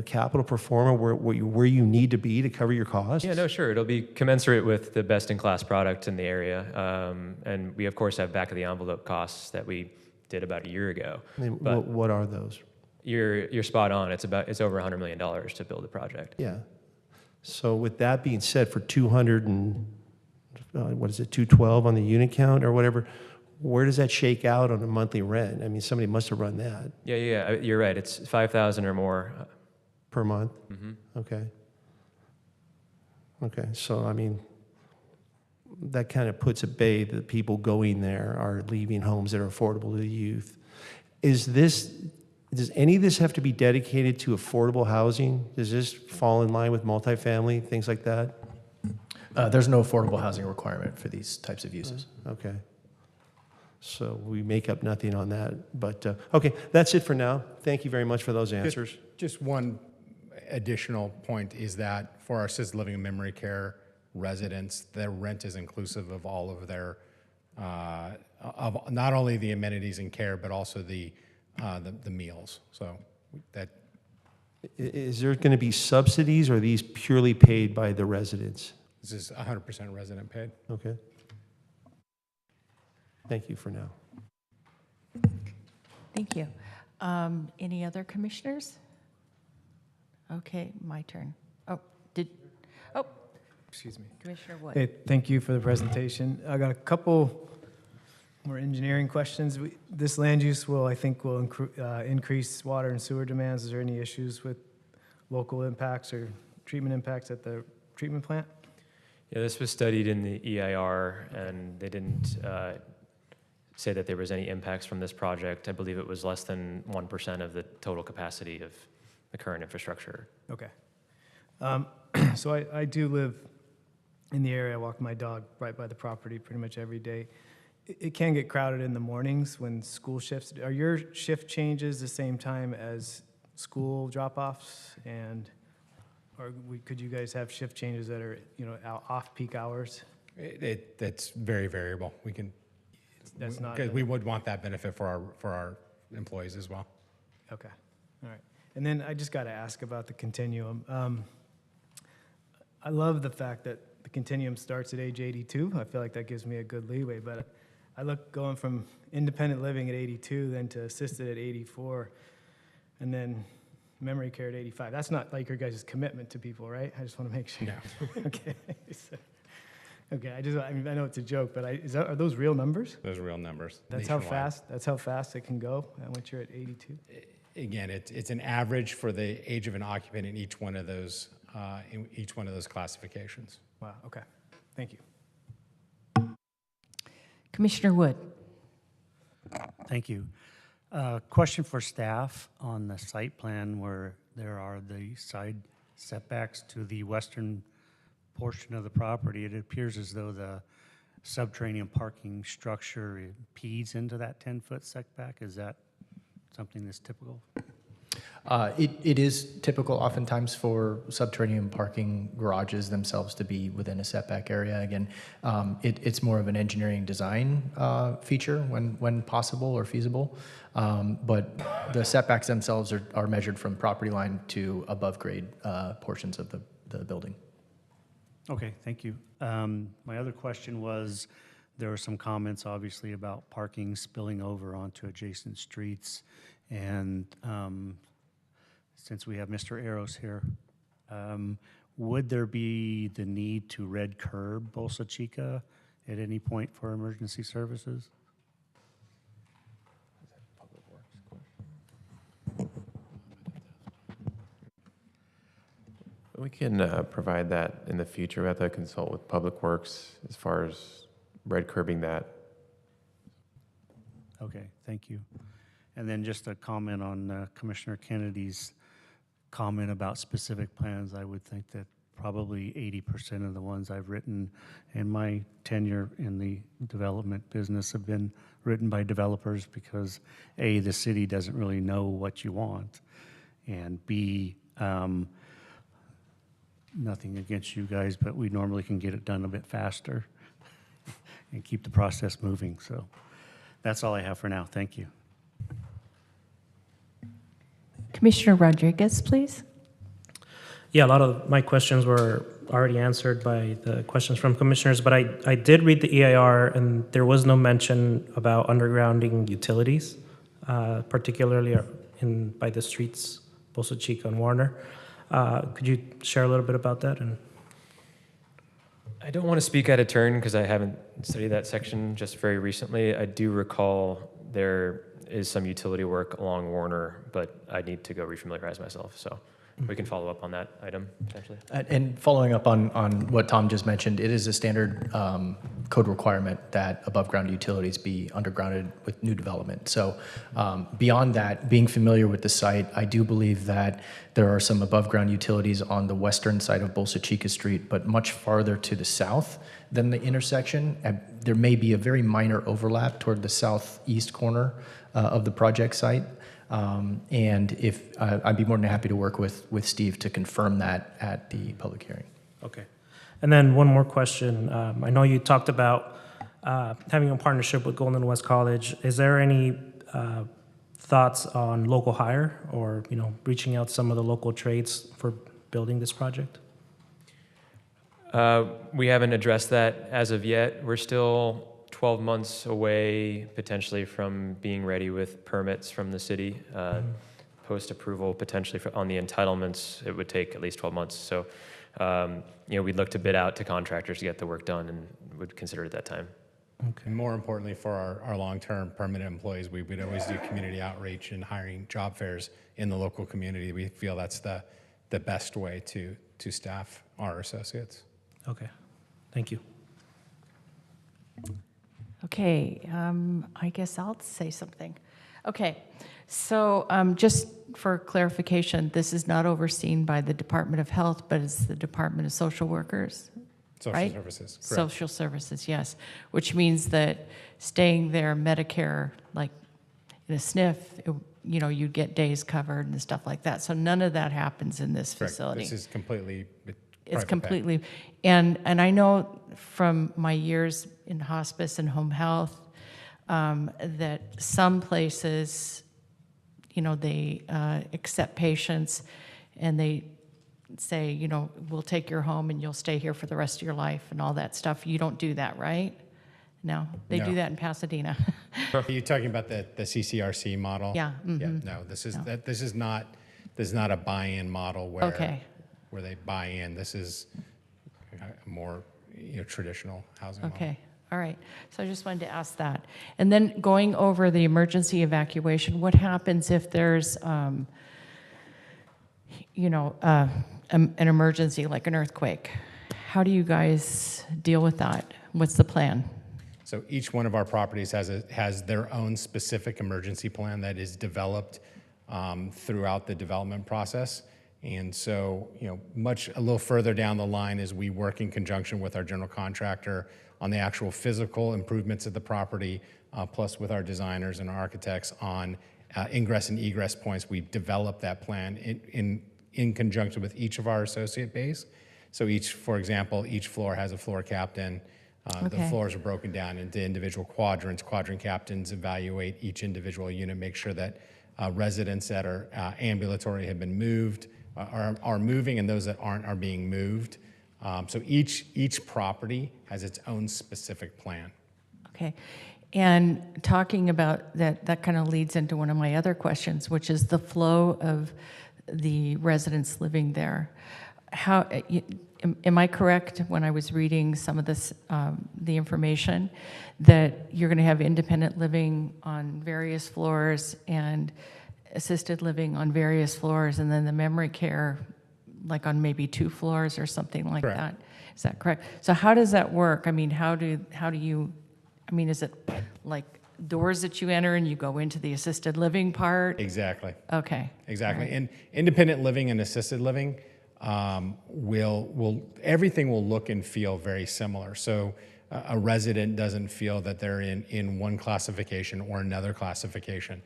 capital pro forma where you need to be to cover your costs. Yeah, no, sure. It'll be commensurate with the best-in-class product in the area, and we of course have back-of-the-envelope costs that we did about a year ago. But what are those? You're spot on. It's over $100 million to build a project. Yeah. So with that being said, for 200 and 212 on the unit count or whatever, where does that shake out on a monthly rent? I mean, somebody must have run that. Yeah, you're right. It's 5,000 or more per month. Mm-hmm. Okay. So I mean, that kind of puts at bay that people going there are leaving homes that are affordable to the youth. Does any of this have to be dedicated to affordable housing? Does this fall in line with multifamily, things like that? There's no affordable housing requirement for these types of uses. Okay. So we make up nothing on that. But okay, that's it for now. Thank you very much for those answers. Just one additional point is that for our assisted living and memory care residents, their rent is inclusive of all of their, of not only the amenities and care, but also the meals. So that. Is there going to be subsidies, or are these purely paid by the residents? This is 100% resident paid. Okay. Thank you for now. Thank you. Any other commissioners? Okay, my turn. Excuse me. Commissioner Wood. Hey, thank you for the presentation. I got a couple more engineering questions. This land use will, I think, will increase water and sewer demands. Is there any issues with local impacts or treatment impacts at the treatment plant? Yeah, this was studied in the EIR, and they didn't say that there was any impacts from this project. I believe it was less than 1% of the total capacity of the current infrastructure. Okay. So I do live in the area. I walk my dog right by the property pretty much every day. It can get crowded in the mornings when school shifts. Are your shift changes the same time as school drop-offs? Or could you guys have shift changes that are, off-peak hours? It's very variable. That's not. We would want that benefit for our employees as well. Okay, all right. And then I just got to ask about the continuum. I love the fact that the continuum starts at age 82. I feel like that gives me a good leeway, but I look going from independent living at 82, then to assisted at 84, and then memory care at 85. That's not like your guys' commitment to people, right? I just want to make sure. No. Okay. Okay. I know it's a joke, but are those real numbers? Those are real numbers. That's nationwide. how fast it can go once you're at 82. Again, it's an average for the age of an occupant in each one of those classifications. Wow. Okay. Thank you. Commissioner Wood. Thank you. Question for staff on the site plan where there are the side setbacks to the western portion of the property. It appears as though the subterranean parking structure impedes into that 10-foot setback. Is that something that's typical? It is typical oftentimes for subterranean parking garages themselves to be within a setback area. Again, it's more of an engineering design feature when possible or feasible. But the setbacks themselves are measured from property line to above grade portions of the building. Okay, thank you. My other question was, there were some comments obviously about parking spilling over onto adjacent streets, and since we have Mr. Eros here, would there be the need to red curb Bolsa Chica at any point for emergency services? We can provide that in the future. We have to consult with Public Works as far as red curbing that. Okay, thank you. And then just a comment on Commissioner Kennedy's comment about specific plans. I would think that probably 80% of the ones I've written in my tenure in the development business have been written by developers because A, the city doesn't really know what you want, and B, nothing against you guys, but we normally can get it done a bit faster and keep the process moving. So that's all I have for now. Thank you. Commissioner Rodriguez, please. Yeah, a lot of my questions were already answered by the questions from commissioners, but I did read the EIR, and there was no mention about undergrounding utilities, particularly by the streets, Bolsa Chica and Warner. Could you share a little bit about that? And I don't want to speak out of turn because I haven't studied that section just very recently. I do recall there is some utility work along Warner, but I need to go refamiliarize myself. So we can follow up on that item potentially. And following up on what Tom just mentioned, it is a standard code requirement that above ground utilities be undergrounded with new development. So beyond that, being familiar with the site, I do believe that there are some above ground utilities on the western side of Bolsa Chica Street, but much farther to the south than the intersection. There may be a very minor overlap toward the southeast corner of the project site. And if I'd be more than happy to work with Steve to confirm that at the public hearing. Okay. And then one more question. I know you talked about having a partnership with Golden West College. Is there any thoughts on local hire or, reaching out to some of the local trades for building this project? We haven't addressed that as of yet. We're still 12 months away potentially from being ready with permits from the city. Post-approval potentially on the entitlements, it would take at least 12 months. So we'd look to bid out to contractors to get the work done and would consider it at that time. And more importantly, for our long-term permanent employees, we would always do community outreach and hiring job fairs in the local community. We feel that's the best way to staff our associates. Okay, thank you. Okay, I guess I'll say something. Okay, so just for clarification, this is not overseen by the Department of Health, but it's the Department of Social Workers, Social right? services, correct. Social services, yes, which means that staying there, Medicare, like in a SNF, you'd get days covered and stuff like that. So none of that happens in this Correct. facility. This is completely It's private pay. completely, and I know from my years in hospice and home health that some places, they accept patients and they say, we'll take your home and you'll stay here for the rest of your life and all that stuff. You don't do that, right? No, they No. do that in Pasadena. Are you talking about the CCRC model? Yeah, Yeah. mhm. No, this is No. this is not a buy-in model where Okay. where they buy in. This is a more traditional housing model. Okay, all right. So I just wanted to ask that. And then going over the emergency evacuation, what happens if there's, an emergency like an earthquake? How do you guys deal with that? What's the plan? So each one of our properties has their own specific emergency plan that is developed throughout the development process. And so, a little further down the line as we work in conjunction with our general contractor on the actual physical improvements of the property, plus with our designers and our architects on ingress and egress points, we've developed that plan in conjunction with each of our associate base. So for example, each floor has a floor captain. The Okay. floors are broken down into individual quadrants. Quadrant captains evaluate each individual unit, make sure that residents that are ambulatory have been moved, are moving, and those that aren't are being moved. So each property has its own specific plan. Okay. And talking about that kind of leads into one of my other questions, which is the flow of the residents living there. How am I correct when I was reading some of this, the information, that you're going to have independent living on various floors and assisted living on various floors, and then the memory care like on maybe 2 floors or something like Correct. that? Is that correct? So how does that work? I mean, how do you, is it like doors that you enter and you go into the assisted living part? Exactly. Okay. Exactly. All right. And independent living and assisted living everything will look and feel very similar. So a resident doesn't feel that they're in one classification or another classification.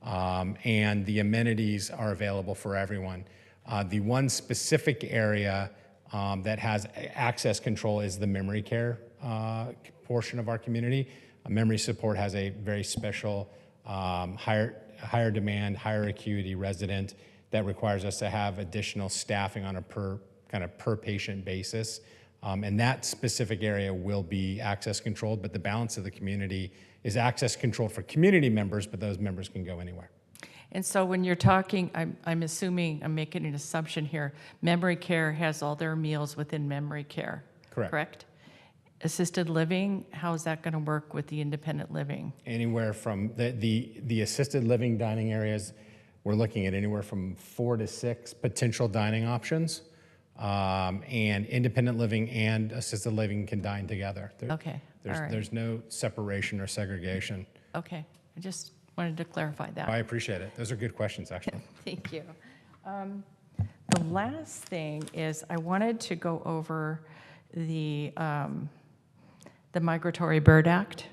And the amenities are available for everyone. The one specific area that has access control is the memory care portion of our community. Memory support has a very special higher demand, higher acuity resident that requires us to have additional staffing on a per patient basis. And that specific area will be access controlled, but the balance of the community is access controlled for community members, but those members can go anywhere. And so when you're talking, I'm assuming, I'm making an assumption here, memory care has all their meals within memory care. Correct. Correct? Assisted living, how is that going to work with the independent living? Anywhere from the assisted living dining areas, we're looking at anywhere from 4 to 6 potential dining options. And independent living and assisted living can dine together. Okay, all right. There's no separation or segregation. Okay, I just wanted to clarify that. I appreciate it. Those are good questions, actually. Thank you. The last thing is I wanted to go over the Migratory Bird Act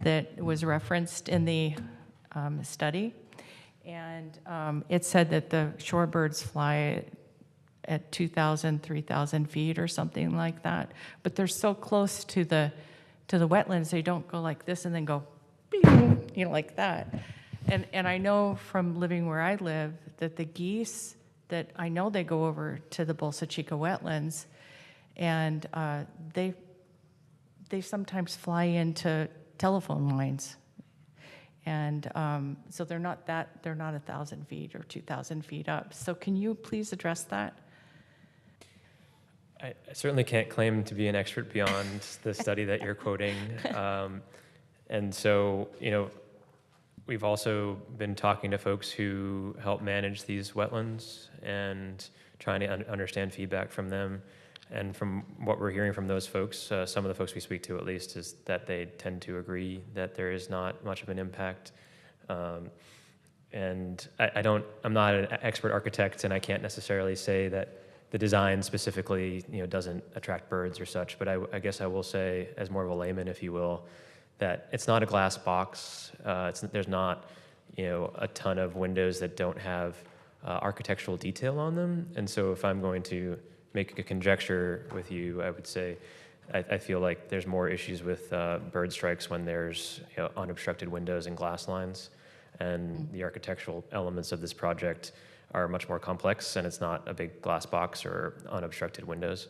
that was referenced in the study. And it said that the shorebirds fly at 2,000, 3,000 feet or something like that. But they're so close to the wetlands, they don't go like this and then go, bing, like that. And I know from living where I live that the geese, that I know they go over to the Bolsa Chica wetlands, and they sometimes fly into telephone lines. And so they're not 1,000 feet or 2,000 feet up. So can you please address that? I certainly can't claim to be an expert beyond the study that you're quoting. And so, we've also been talking to folks who help manage these wetlands and trying to understand feedback from them. And from what we're hearing from those folks, some of the folks we speak to at least, is that they tend to agree that there is not much of an impact. And I'm not an expert architect, and I can't necessarily say that the design specifically, doesn't attract birds or such, but I guess I will say, as more of a layman, if you will, that it's not a glass box. There's not, a ton of windows that don't have architectural detail on them. And so if I'm going to make a conjecture with you, I would say I feel like there's more issues with bird strikes when there's unobstructed windows and glass lines. And the architectural elements of this project are much more complex, and it's not a big glass box or unobstructed windows.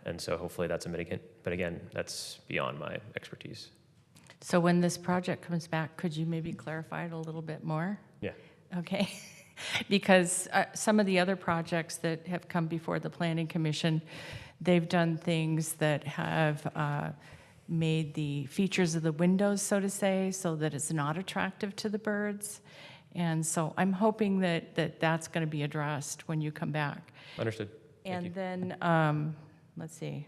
And so hopefully that's a mitigant. But again, that's beyond my expertise. So when this project comes back, could you maybe clarify it a little bit more? Yeah. Okay. Because some of the other projects that have come before the Planning Commission, they've done things that have made the features of the windows, so to say, so that it's not attractive to the birds. And so I'm hoping that that's going to be addressed when you come back. Understood. And then, let's see.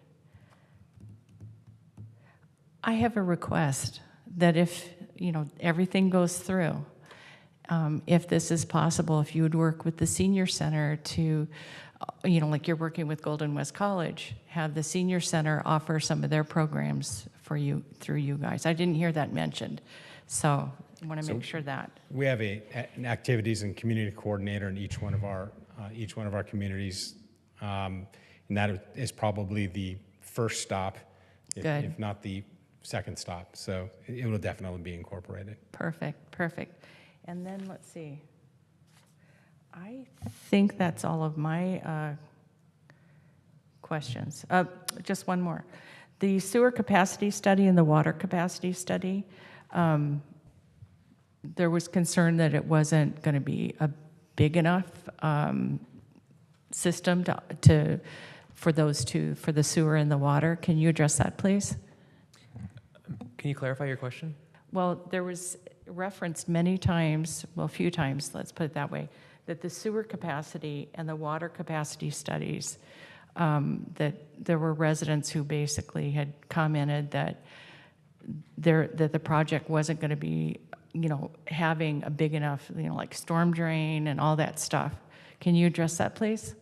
I have a request that if, everything goes through, if this is possible, if you would work with the senior center to, like you're working with Golden West College, have the senior center offer some of their programs for you through you guys. I didn't hear that mentioned, so I want to make sure that. We have an activities and community coordinator in each one of our communities, and that is probably the first stop, if not the second stop. So it will definitely be incorporated. Perfect. And then let's see. I think that's all of my questions. Just one more. The sewer capacity study and the water capacity study, there was concern that it wasn't going to be a big enough system for those two, for the sewer and the water. Can you address that, please? Can you clarify your question? Well, there was referenced many times, well, a few times, let's put it that way, that the sewer capacity and the water capacity studies, that there were residents who basically had commented that the project wasn't going to be, having a big enough, like storm drain and all that stuff. Can you address that, please?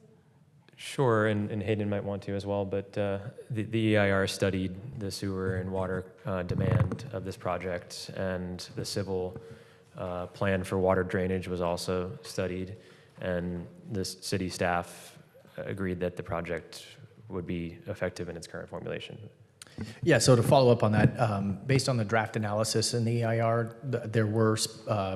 Sure, and Hayden might want to as well, but the EIR studied the sewer and water demand of this project, and the civil plan for water drainage was also studied, and the city staff agreed that the project would be effective in its current formulation. Yeah, so to follow up on that, based on the draft analysis in the EIR, there were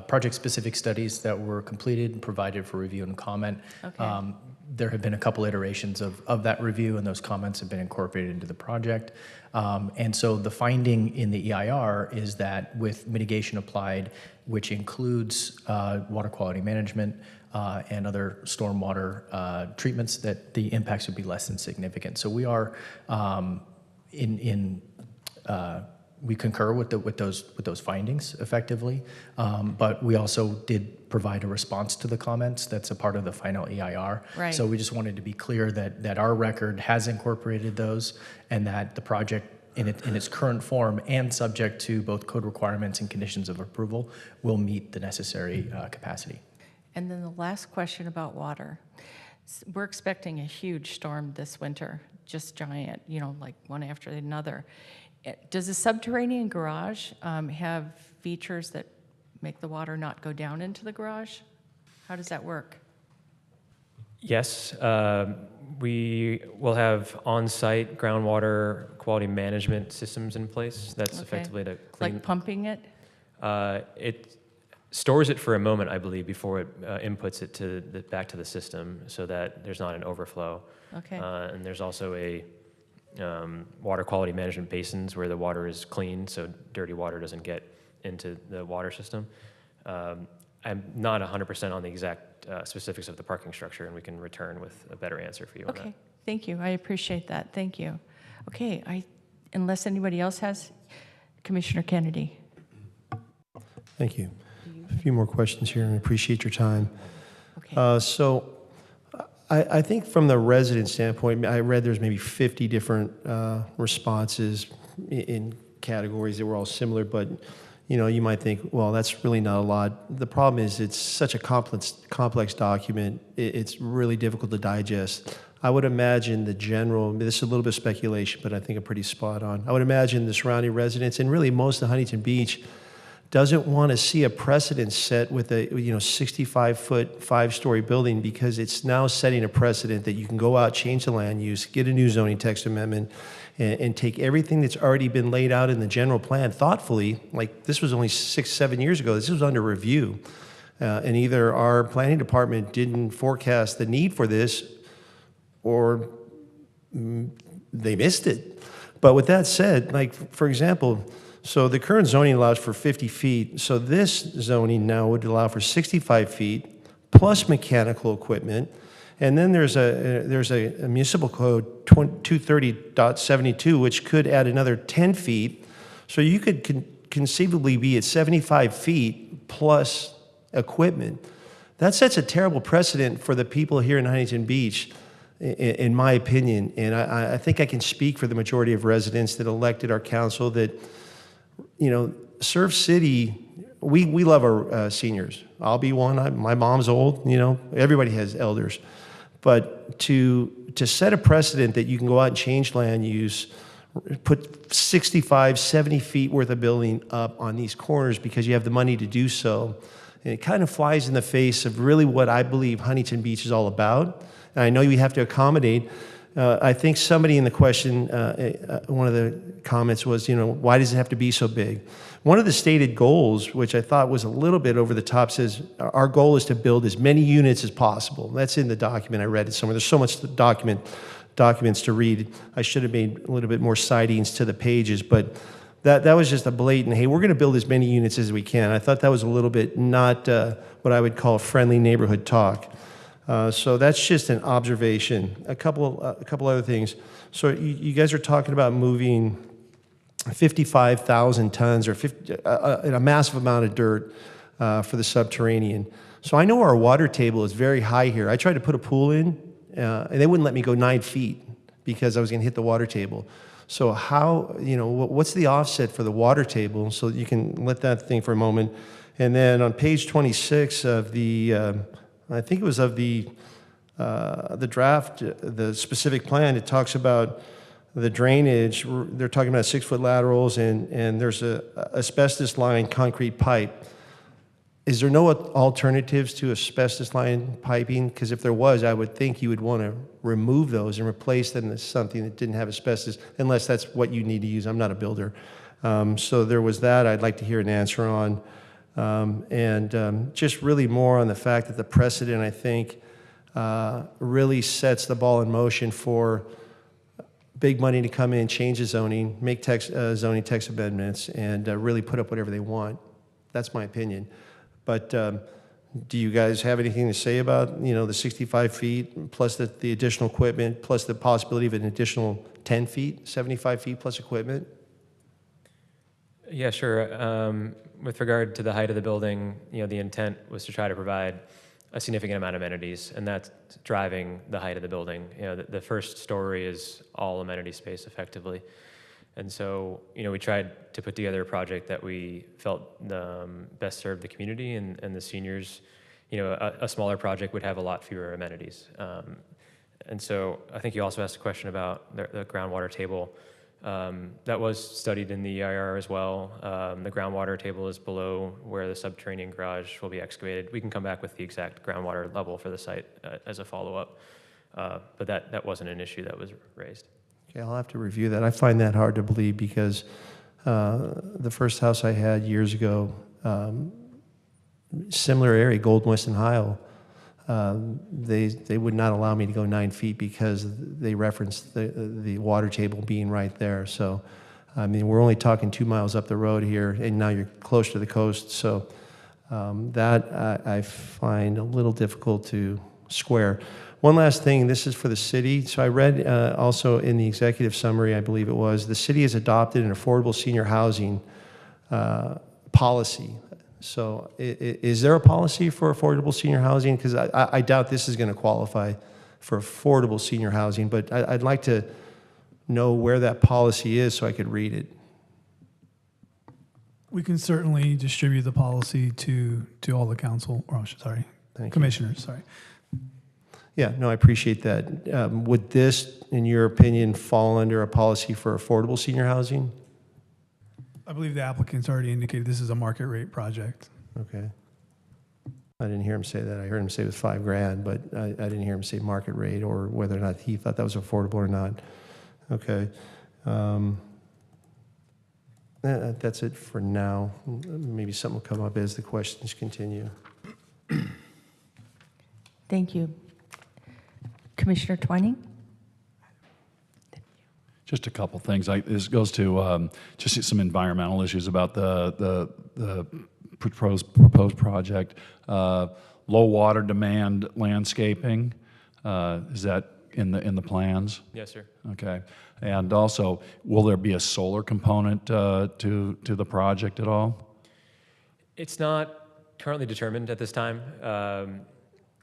project-specific studies that were completed and provided for review and comment. Okay. There have been a couple iterations of that review, and those comments have been incorporated into the project. And so the finding in the EIR is that with mitigation applied, which includes water quality management and other stormwater treatments, that the impacts would be less than significant. So we are we concur with those findings effectively, but we also did provide a response to the comments that's a part of the final EIR. Right. So we just wanted to be clear that our record has incorporated those, and that the project in its current form and subject to both code requirements and conditions of approval will meet the necessary capacity. And then the last question about water. We're expecting a huge storm this winter, just giant, like one after another. Does the subterranean garage have features that make the water not go down into the garage? How does that work? Yes, we will have on-site groundwater quality management systems in place. That's effectively to clean. Like pumping it? It stores it for a moment, I believe, before it inputs it back to the system, so that there's not an overflow. Okay. And there's also a water quality management basins where the water is clean, so dirty water doesn't get into the water system. I'm not 100% on the exact specifics of the parking structure, and we can return with a better answer for you on that. Okay, Thank you. I appreciate that. Thank you. Okay, unless anybody else has, Commissioner Kennedy. Thank you. A few more questions here, and I appreciate your time. Okay. So I think from the resident standpoint, I read there's maybe 50 different responses in categories that were all similar, but you might think, well, that's really not a lot. The problem is it's such a complex document. It's really difficult to digest. I would imagine this is a little bit of speculation, but I think I'm pretty spot on. I would imagine the surrounding residents, and really most of Huntington Beach, doesn't want to see a precedent set with a 65-foot, 5-story building, because it's now setting a precedent that you can go out, change the land use, get a new zoning text amendment, and take everything that's already been laid out in the general plan thoughtfully. Like, this was only 6-7 years ago. This was under review. And either our planning department didn't forecast the need for this, or they missed it. But with that said, like, for example, so the current zoning allows for 50 feet. So this zoning now would allow for 65 feet plus mechanical equipment. And then there's a municipal code 230.72, which could add another 10 feet. So you could conceivably be at 75 feet plus equipment. That sets a terrible precedent for the people here in Huntington Beach, in my opinion. And I think I can speak for the majority of residents that elected our council that, Surf City, we love our seniors. I'll be one. My mom's old. Everybody has elders. But to set a precedent that you can go out and change land use, put 65, 70 feet worth of building up on these corners because you have the money to do so, and it kind of flies in the face of really what I believe Huntington Beach is all about. And I know you have to accommodate. I think somebody in the question, one of the comments was, why does it have to be so big? One of the stated goals, which I thought was a little bit over the top, says our goal is to build as many units as possible. That's in the document. I read it somewhere. There's so much documents to read. I should have made a little bit more sightings to the pages, but that was just a blatant, hey, we're going to build as many units as we can. I thought that was a little bit not what I would call friendly neighborhood talk. So that's just an observation. A couple other things. So you guys are talking about moving 55,000 tons or a massive amount of dirt for the subterranean. So I know our water table is very high here. I tried to put a pool in, and they wouldn't let me go 9 feet because I was going to hit the water table. So how, what's the offset for the water table? So you can let that think for a moment. And then on page 26 of the I think it was of the draft, the specific plan, it talks about the drainage. They're talking about 6-foot laterals, and there's a asbestos lined concrete pipe. Is there no alternatives to asbestos lined piping? Because if there was, I would think you would want to remove those and replace them with something that didn't have asbestos, unless that's what you need to use. I'm not a builder. So there was that I'd like to hear an answer on. Just really more on the fact that the precedent, I think, really sets the ball in motion for big money to come in, change the zoning, make zoning text amendments, and really put up whatever they want. That's my opinion. But do you guys have anything to say about, the 65 feet plus the additional equipment, plus the possibility of an additional 10 feet, 75 feet plus equipment? Yeah, sure. With regard to the height of the building, the intent was to try to provide a significant amount of amenities, and that's driving the height of the building. The first story is all amenity space effectively. And so, we tried to put together a project that we felt best served the community and the seniors. A smaller project would have a lot fewer amenities. And so I think you also asked a question about the groundwater table. That was studied in the EIR as well. The groundwater table is below where the subterranean garage will be excavated. We can come back with the exact groundwater level for the site as a follow-up. But that wasn't an issue that was raised. Okay, I'll have to review that. I find that hard to believe because the first house I had years ago, similar area, Golden West and Heil, they would not allow me to go 9 feet because they referenced the water table being right there. So, we're only talking 2 miles up the road here, and now you're close to the coast. So that I find a little difficult to square. One last thing, this is for the city. So I read also in the executive summary, I believe it was, the city has adopted an affordable senior housing policy. So is there a policy for affordable senior housing? Because I doubt this is going to qualify for affordable senior housing, but I'd like to know where that policy is so I could read it. We can certainly distribute the policy to all the council, or sorry, commissioners, sorry. Yeah, no, I appreciate that. Would this, in your opinion, fall under a policy for affordable senior housing? I believe the applicant's already indicated this is a market rate project. Okay. I didn't hear him say that. I heard him say it was $5,000, but I didn't hear him say market rate or whether or not he thought that was affordable or not. Okay. That's it for now. Maybe something will come up as the questions continue. Thank you. Commissioner Twining? Just a couple things. This goes to just some environmental issues about the proposed project. Low water demand landscaping, is that in the plans? Yes, sir. Okay. And also, will there be a solar component to the project at all? It's not currently determined at this time.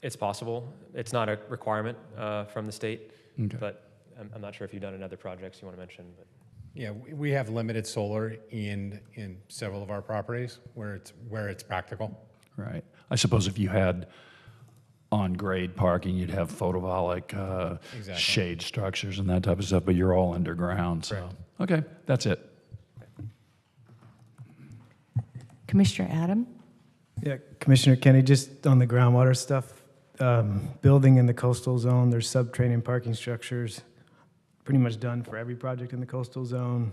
It's possible. It's not a requirement from the state, Okay. but I'm not sure if you've done another projects you want to mention. But Yeah, we have limited solar in several of our properties where it's practical. Right. I suppose if you had on-grade parking, you'd have photovoltaic Exactly. shade structures and that type of stuff, but you're all underground, so. Correct. Okay, that's it. Commissioner Adam? Yeah, Commissioner Kenny, just on the groundwater stuff, building in the coastal zone, there's subterranean parking structures, pretty much done for every project in the coastal zone.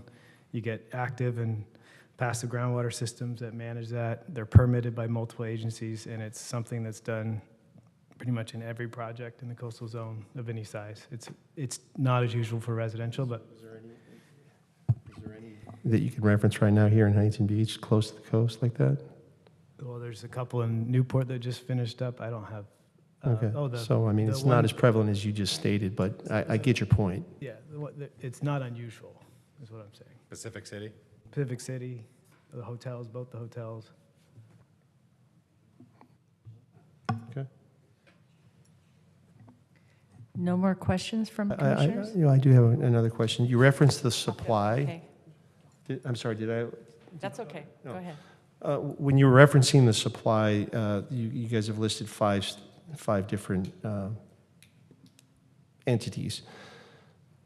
You get active and passive groundwater systems that manage that. They're permitted by multiple agencies, and it's something that's done pretty much in every project in the coastal zone of any size. It's not as usual for residential, but Is there any that you can reference right now here in Huntington Beach, close to the coast like that? well, there's a couple in Newport that just finished up. I don't have. Okay, so I mean, the it's one- not as prevalent as you just stated, but I get your point. Yeah, it's not unusual, is what I'm saying. Pacific City? Pacific City, the hotels, both the hotels. Okay. No more questions from commissioners? I do have another question. You referenced the supply. Okay, I'm sorry, did I? that's okay. Go ahead. When you were referencing the supply, you guys have listed five different entities.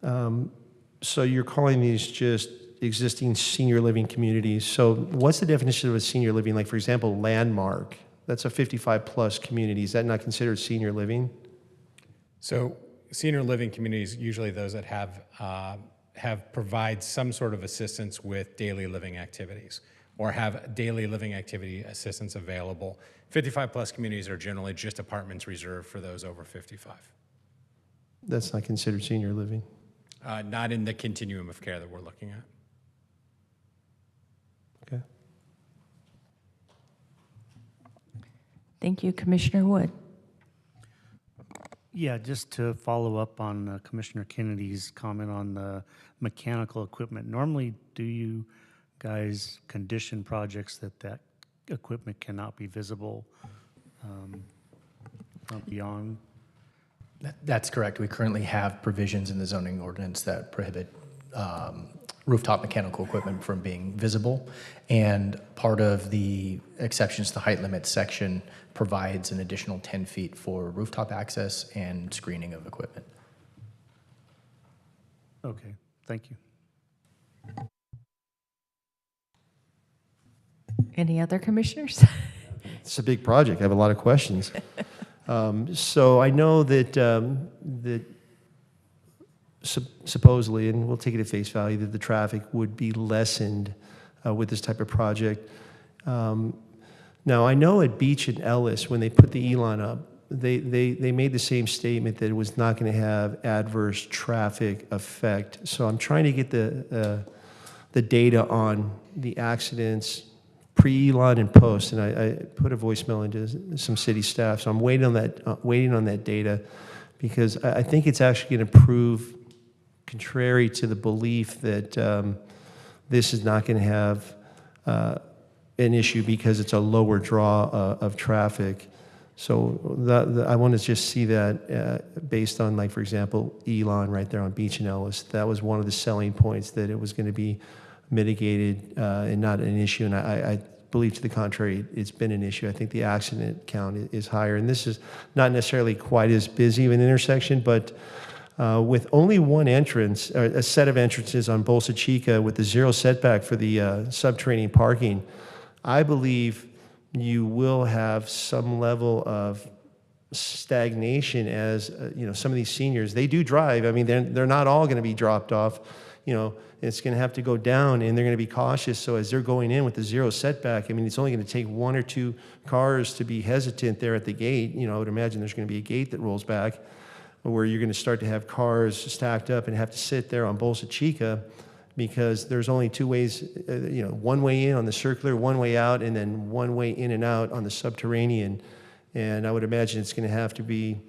So you're calling these just existing senior living communities. So what's the definition of a senior living? Like, for example, Landmark, that's a 55-plus community. Is that not considered senior living? So senior living communities, usually those that have provide some sort of assistance with daily living activities or have daily living activity assistance available. 55-plus communities are generally just apartments reserved for those over 55. That's not considered senior living? Not in the continuum of care that we're looking at. Okay. Thank you, Commissioner Wood. Yeah, just to follow up on Commissioner Kennedy's comment on the mechanical equipment. Normally, do you guys condition projects that equipment cannot be visible beyond? That's correct. We currently have provisions in the zoning ordinance that prohibit rooftop mechanical equipment from being visible. And part of the exceptions to height limit section provides an additional 10 feet for rooftop access and screening of equipment. Okay, thank you. Any other commissioners? It's a big project. I have a lot of questions. So I know that supposedly, and we'll take it at face value, that the traffic would be lessened with this type of project. Now, I know at Beach and Ellis, when they put the Elon up, they made the same statement that it was not going to have adverse traffic effect. So I'm trying to get the data on the accidents pre-Elon and post, and I put a voicemail into some city staff. So I'm waiting on that data. because I think it's actually going to prove contrary to the belief that this is not going to have an issue because it's a lower draw of traffic. So I want to just see that based on, like, for example, Elon right there on Beach and Ellis. That was one of the selling points, that it was going to be mitigated and not an issue. And I believe to the contrary, it's been an issue. I think the accident count is higher. And this is not necessarily quite as busy of an intersection, but with only one entrance, or a set of entrances on Bolsa Chica with the zero setback for the subterranean parking, I believe you will have some level of stagnation as some of these seniors, they do drive. I mean, they're not all going to be dropped off. It's going to have to go down, and they're going to be cautious. So as they're going in with the zero setback, I mean, it's only going to take one or two cars to be hesitant there at the gate. I would imagine there's going to be a gate that rolls back where you're going to start to have cars stacked up and have to sit there on Bolsa Chica, because there's only two ways, one way in on the circular, one way out, and then one way in and out on the subterranean. And I would imagine it's going to have to be,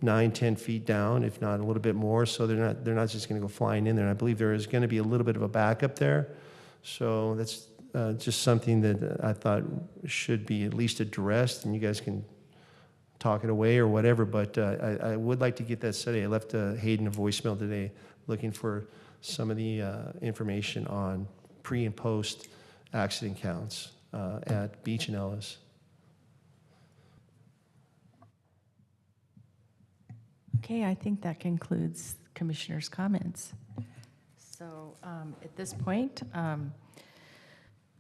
9-10 feet down, if not a little bit more. So they're not just going to go flying in there. And I believe there is going to be a little bit of a backup there. So that's just something that I thought should be at least addressed, and you guys can talk it away or whatever. But I would like to get that study. I left Hayden a voicemail today looking for some of the information on pre and post accident counts at Beach and Ellis. Okay, I think that concludes Commissioner's comments. So at this point,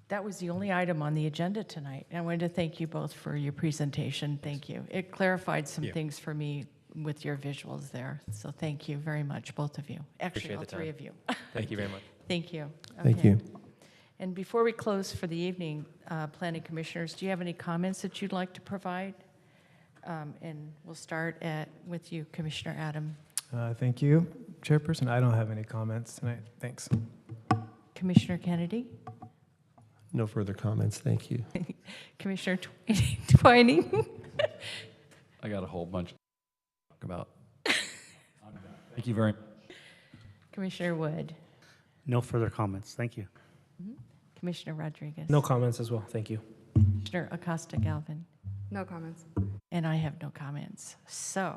that was the only item on the agenda tonight. And I wanted to thank you both for your presentation. Thank you. It clarified some things for me with your visuals there. So thank you very much, both of you. Actually, all three of you. Thank you very much. Thank you. Thank you. And before we close for the evening, planning commissioners, do you have any comments that you'd like to provide? And we'll start with you, Commissioner Adam. Thank you, Chairperson. I don't have any comments tonight. Thanks. Commissioner Kennedy? No further comments. Thank you. Commissioner Twining? I got a whole bunch to talk about. Thank you very much. Commissioner Wood? No further comments. Thank you. Commissioner Rodriguez? No comments as well. Thank you. Commissioner Acosta Galvin? No comments. And I have no comments. So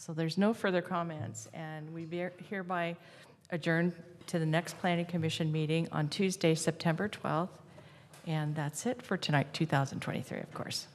there's no further comments, and we hereby adjourn to the next Planning Commission meeting on Tuesday, September 12th. And that's it for tonight, 2023, of course.